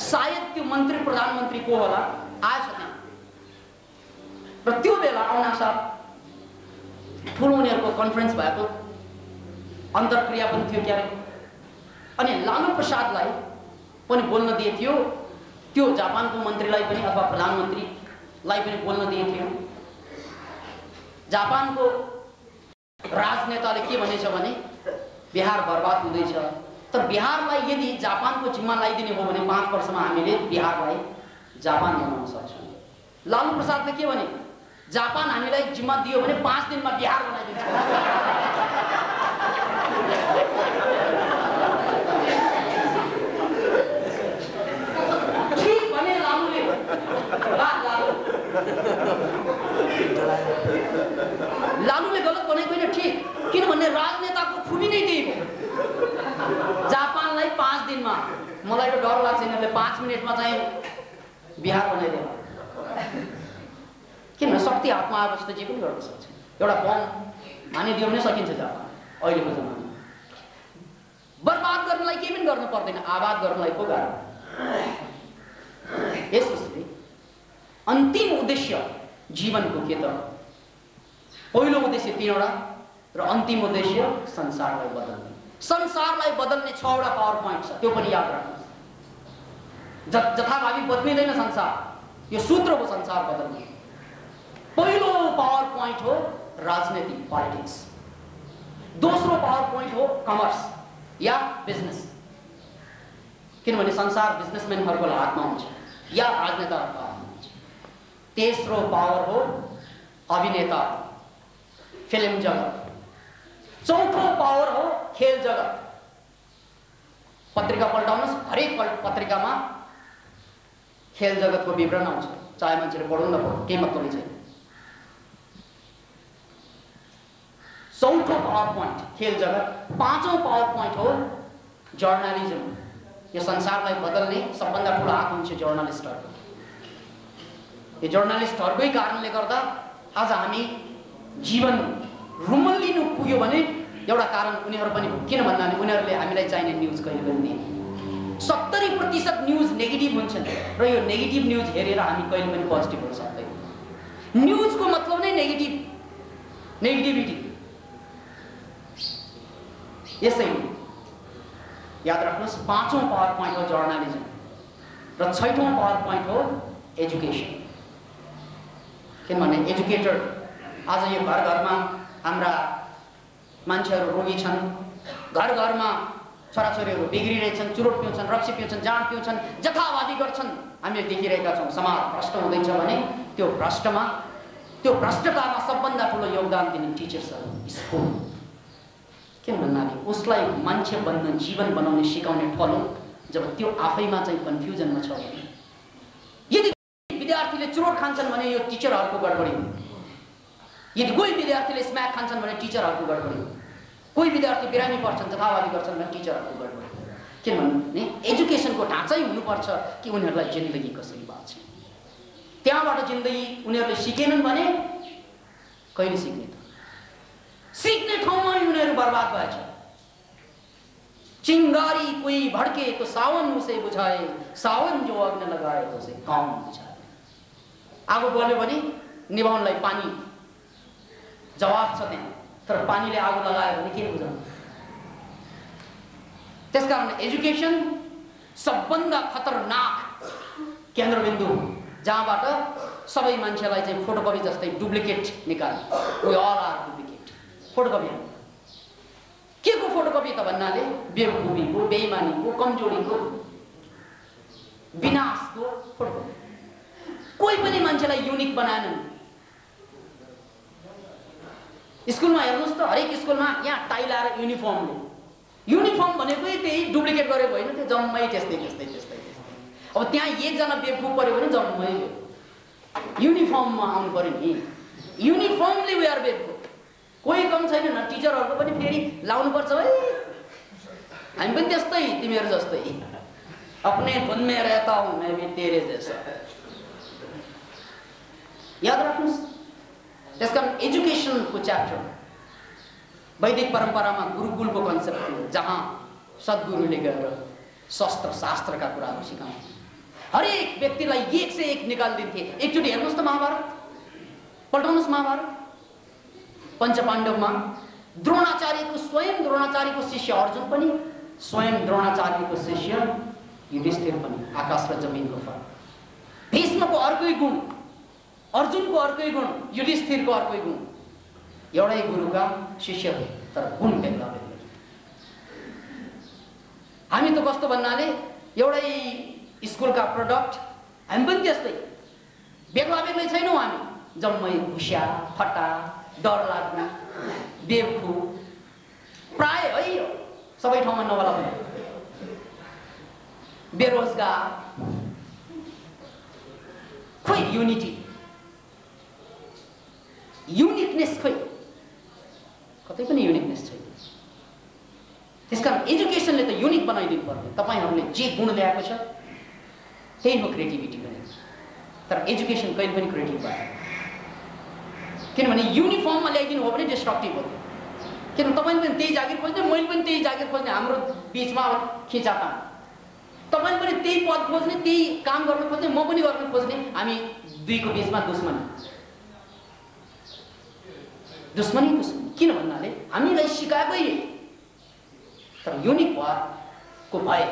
सायद त्यो मन्त्री प्रधानमन्त्री को होला आएछ त्यहाँ, र त्यो बेला आउनासाथ ठुलो उनीहरूको कन्फरेन्स भएको अन्तर्क्रिया पनि थियो क्यारे। अनि लालू प्रसादलाई पनि बोल्न दिए थियो, त्यो जापानको मन्त्रीलाई पनि अथवा प्रधानमन्त्रीलाई पनि बोल्न दिए थियो। जापानको राजनेताले के भनेछ भने बिहार बर्बाद हुँदैछ, तर बिहारलाई यदि जापानको जिम्मा लगाइदिने हो भने 5 वर्षमा हामीले बिहारलाई जापान बनाउन सक्छौँ। लालू प्रसादले के भने, जापान हामीलाई जिम्मा दियो भने 5 दिनमा बिहार बनाइदिन्छ। ठीक भने लालूले, लालूले गलत भनेको होइन, ठिक, किनभने राजनेताको खुबी नै त्यही हो। जापानलाई 5 दिनमा, मलाई त डर लाग्छ यिनीहरूले 5 मिनटमा चाहिँ बिहार बनाइदियो। किनभने शक्ति हातमा आएपछि त जे पनि गर्न सक्छ। एउटा बम हानिदियो भने सकिन्छ जापान अहिलेको जमानामा। बर्बाद गर्नलाई केही पनि गर्नु पर्दैन, आबाद गर्नलाई पो गाह्रो। यसले अन्तिम उद्देश्य जीवनको के त? पहिलो उद्देश्य 3वटा र अन्तिम उद्देश्य संसारलाई बदल्ने। संसारलाई बदल्ने 6वटा पावर पोइन्ट छ, त्यो पनि याद राख्नुहोस्। जथाभावी बदलिँदैन संसार, यो सूत्र हो संसार बदल्ने। पहिलो पावर पोइन्ट हो राजनीति, पॉलिटिक्स। दोस्रो पावर पोइन्ट हो कमर्स या बिजनेस, किनभने संसार बिजनेसम्यानहरूको हातमा हुन्छ या राजनेताहरूको हातमा हुन्छ। तेस्रो पावर हो अभिनेता, फिल्म जगत। चौथो पावर हो खेल जगत। पत्रिका पल्टाउनुहोस्, हरेक पत्रिकामा खेल जगतको विवरण आउँछ, चाहे मान्छेले पढ्नु नपढ्नु केही मतलब छैन। चौथो पावर पोइन्ट खेल जगत। 5औं पावर पोइन्ट हो जर्नलिज्म। यो संसारलाई बदल्ने सबभन्दा ठुलो हात हुन्छ जर्नलिस्टहरूको। यो जर्नलिस्टहरूकै कारणले गर्दा आज हामी जीवन रुमल्लिनु पुग्यो भने एउटा कारण उनीहरू पनि हो। किन भन्दा उनीहरूले हामीलाई चाहिने न्युज कहिले पनि दिए। 70% न्युज नेगेटिभ हुन्छन् र यो नेगेटिभ न्युज हेरेर हामी कहिले पनि पोजिटिभ हुन सक्दैनौँ। न्युजको मतलब नै नेगेटिभिटी। यसैले याद राख्नुहोस्, 5औं पावर पोइन्ट हो जर्नलिज्म र 6औं पावर पोइन्ट हो एजुकेसन। किनभने एजुकेटेड आज यो घर घरमा हाम्रा मान्छेहरू रोगी छन्, घर घरमा छोराछोरीहरू बिग्रिरहेछन्, चुरोट पिउँछन्, रक्सी पिउँछन्, जाँड पिउँछन्, जथावादी गर्छन्, हामीले देखिरहेका छौँ। समाज भ्रष्ट हुँदैछ भने त्यो भ्रष्टतामा सबभन्दा ठुलो योगदान दिने टिचर्सहरू, स्कुल। किन भन्नाले उसलाई मान्छे बन्न, जीवन बनाउने सिकाउने फल हो जब त्यो आफैमा चाहिँ कन्फ्युजनमा छ भने। यदि विद्यार्थीले चुरोट खान्छन् भने यो टिचरहरूको गडबडी हो। यदि कोही विद्यार्थीले स्म्याक खान्छन् भने टिचरहरूको गडबडी हो। कोही विद्यार्थी बिरामी पर्छन्, जथावादी गर्छन् भने टिचरहरूको गडबडी हो। किनभने एजुकेसनको ढाँचै हुनुपर्छ कि उनीहरूलाई जिन्दगी कसरी बाँच्ने। त्यहाँबाट जिन्दगी उनीहरूले सिकेनन् भने कहिले सिक्ने त? सिक्ने ठाउँमा उनीहरू बर्बाद भएछ। चिंगारी कोई भड़के तो सावन उसे बुझाए, सावन जो अग्नि लगाए तो उसे कौन बुझाए। आगो बल्यो भने निभाउनलाई पानी जवाफ छ त्यहाँ, तर पानीले आगो लगायो भने के बुझाउनु? त्यसकारण एजुकेसन सबभन्दा खतरनाक केन्द्रबिन्दु जहाँबाट सबै मान्छेलाई चाहिँ फोटोकपी जस्तै डुप्लिकेट निकाल्ने। We all are duplicate, photocopy. के को फोटोकपी त भन्नाले बेवकुफीको, बेइमानीको, कमजोरीको, विनाशको फोटोकपी। कोही पनि मान्छेलाई युनिक बनाएनन्। स्कुलमा हेर्नुहोस् त, हरेक स्कुलमा यहाँ टाई लाएर युनिफर्मले, युनिफर्म भनेकै त्यही डुप्लिकेट गरेको होइन, त्यो जम्मै त्यस्तै त्यस्तै त्यस्तै त्यस्तै। अब त्यहाँ एकजना बेवकुफ पर्यो भने जम्मै युनिफर्ममा आउनु पर्यो नि। युनिफर्मले वे आर बेवकुफ। कोही कम छैन न, टिचरहरूको पनि फेरि लाउनुपर्छ है। हामी पनि त्यस्तै, तिमीहरू जस्तै। अपने धुन में रहता हूँ मैं भी तेरे जैसा। याद राख्नुहोस्। त्यसकारण एजुकेसनको च्याप्टर वैदिक परम्परामा गुरुकुलको कन्सेप्ट थियो, जहाँ सद्गुरुले गएर शस्त्र शास्त्रका कुराहरू सिकाउँथे। हरेक व्यक्तिलाई एक से एक निकालिदिन्थे। एकचोटि हेर्नुहोस् त महाभारत, पल्टाउनुहोस् महाभारत। पञ्चपाण्डवमा द्रोणाचार्यको, स्वयं द्रोणाचार्यको शिष्य अर्जुन पनि, स्वयं द्रोणाचार्यको शिष्य युधिष्ठिर पनि। आकाश र जमिनको फरक। भीष्मको अर्कै गुण, अर्जुनको अर्कै गुण, युधिष्ठिरको अर्कै गुण। एउटै गुरुका शिष्य हो, तर गुण बेग्ला बेग्लै। हामी त कस्तो भन्नाले एउटै स्कुलका प्रोडक्ट, हामी पनि त्यस्तै बेग्ला बेग्लै छैनौँ। हामी जम्मै होसियार, फटा, डर लाग्ने, बेवकुफ प्राय है, सबै ठाउँमा नहोला पनि, बेरोजगार। खोइ युनिटी, युनिकनेस खोइ, कतै पनि युनिकनेस छैन। त्यसकारण एजुकेसनले त युनिक बनाइदिनु पर्ने। तपाईहरूले जे गुण ल्याएको छ त्यही हो क्रिएटिभिटी पनि। तर एजुकेसन कहिले पनि क्रिएटिभ भएन, किनभने युनिफर्ममा ल्याइदिनु हो भने डिस्ट्रक्टिभ हो। किन तपाईँले पनि त्यही जागिर खोज्ने, मैले पनि त्यही जागिर खोज्ने, हाम्रो बिचमा खिचातान। तपाईले पनि त्यही पद खोज्ने, त्यही काम गर्न खोज्ने, म पनि गर्न खोज्ने, हामी दुईको बिचमा दुश्मनी। दुश्मनी किन भन्नाले हामीलाई सिकाएकै यही। तर युनिक को भए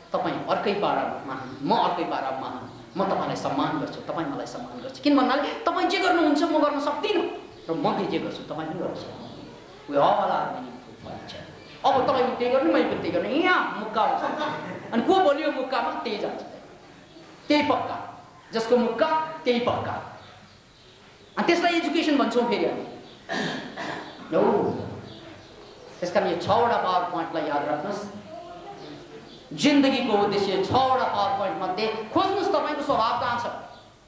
तपाईँ अर्कै पारामा, म अर्कै पारामा, म तपाईँलाई सम्मान गर्छु, तपाईँ मलाई सम्मान गर्छ। किन भन्नाले तपाईँ जे गर्नुहुन्छ म गर्न सक्दिनँ, र म जे गर्छु तपाईँ पनि गर्न सक्नुहुन्छ। We all are meaningful for each other. अब तपाईँले त्यही गर्ने, मैले पनि त्यही गर्ने, यहाँ मुक्का हुन्छ। अनि को बोलियो मुक्कामा त्यही जान्छ, त्यही पक्का, जसको मुक्का त्यही पक्का। अनि त्यसलाई एजुकेसन भन्छौँ फेरि हामी। त्यसकारण यो 6 वटा पावर पोइन्टलाई याद राख्नुहोस्। जिन्दगीको उद्देश्य 6 वटा पावर पोइन्ट मध्ये खोज्नुहोस् तपाईँको स्वभाव कहाँ छ।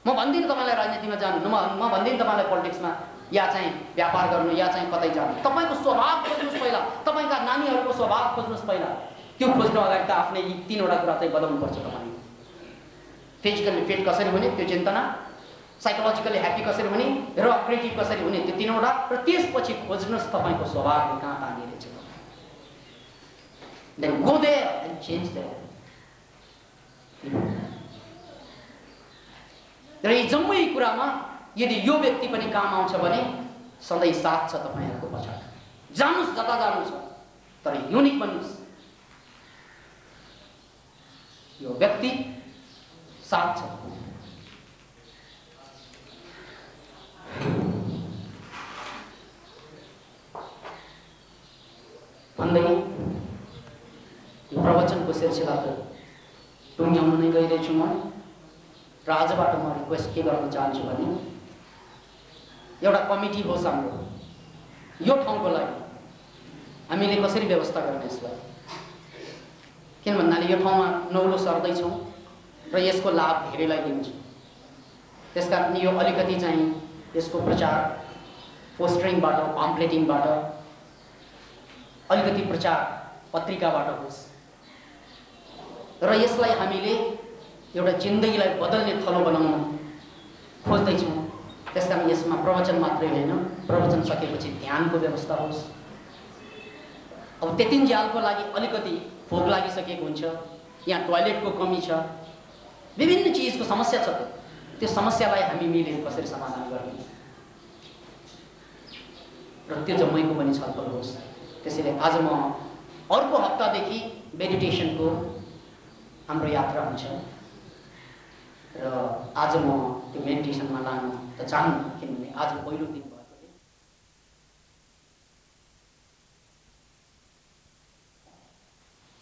म भन्दिनँ तपाईँलाई राजनीतिमा जानु, म भन्दिनँ तपाईँलाई पोलिटिक्समा या चाहिँ व्यापार गर्नु या चाहिँ कतै जानु। तपाईँको स्वभाव खोज्नुहोस् पहिला, तपाईँका नानीहरूको स्वभाव खोज्नुहोस् पहिला। त्यो खोज्नु अगाडि त आफ्नै यी 3 वटा कुरा चाहिँ बदल्नुपर्छ। तपाईँ फिजिकली फिट कसरी हुने त्यो चिन्तना, साइकोलोजिकली ह्याप्पी कसरी हुने र क्रिएटिभ कसरी हुने त्यो 3 वटा, र त्यसपछि खोज्नुहोस् तपाईँको स्वभावले कहाँ तानिरहेछ। Then go there and change that. र यी जम्मै कुरामा यदि यो व्यक्ति पनि काम आउँछ भने सधैँ साथ छ तपाईँहरूको पछाडि। जानुस् जता जानु छ, तर युनिक बन्नुस्। यो व्यक्ति साथ छ। भन्दै प्रवचनको सिलसिला त टुङ्ग्याउन नै गइरहेछु म। र आजबाट म रिक्वेस्ट के गर्न चाहन्छु भने एउटा कमिटी होस् हाम्रो, यो ठाउँको लागि हामीले कसरी व्यवस्था गर्ने यसलाई। किन भन्नाले यो ठाउँमा नौलो सर्दैछौँ र यसको लाभ धेरैलाई दिन्छ। त्यसकारण यो अलिकति चाहिँ यसको प्रचार पोस्टरिङबाट, पम्पलेटिङबाट, अलिकति प्रचार पत्रिकाबाट होस्। र यसलाई हामीले एउटा जिन्दगीलाई बदल्ने थलो बनाउन खोज्दैछौँ। त्यसकारण यसमा प्रवचन मात्रै होइन, प्रवचन सकेपछि ध्यानको व्यवस्था होस्। अब त्यतिन्जेलको लागि अलिकति भोक लागिसकेको हुन्छ, यहाँ टोयलेटको कमी छ, विभिन्न चिजको समस्या छ। त्यो समस्यालाई हामी मिलेर कसरी समाधान गर्ने र त्यो जम्मैको पनि छलफल होस्। त्यसैले आज म अर्को हप्तादेखि मेडिटेसनको हाम्रो यात्रा हुन्छ र आज म त्यो मेडिटेसनमा लान त चाहन्न, किनभने आज पहिलो दिन भएकोले।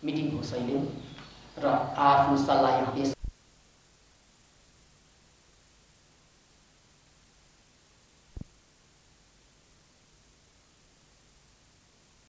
मिटिङ होस् अहिले र आफ्नो सल्लाह यहाँ पेश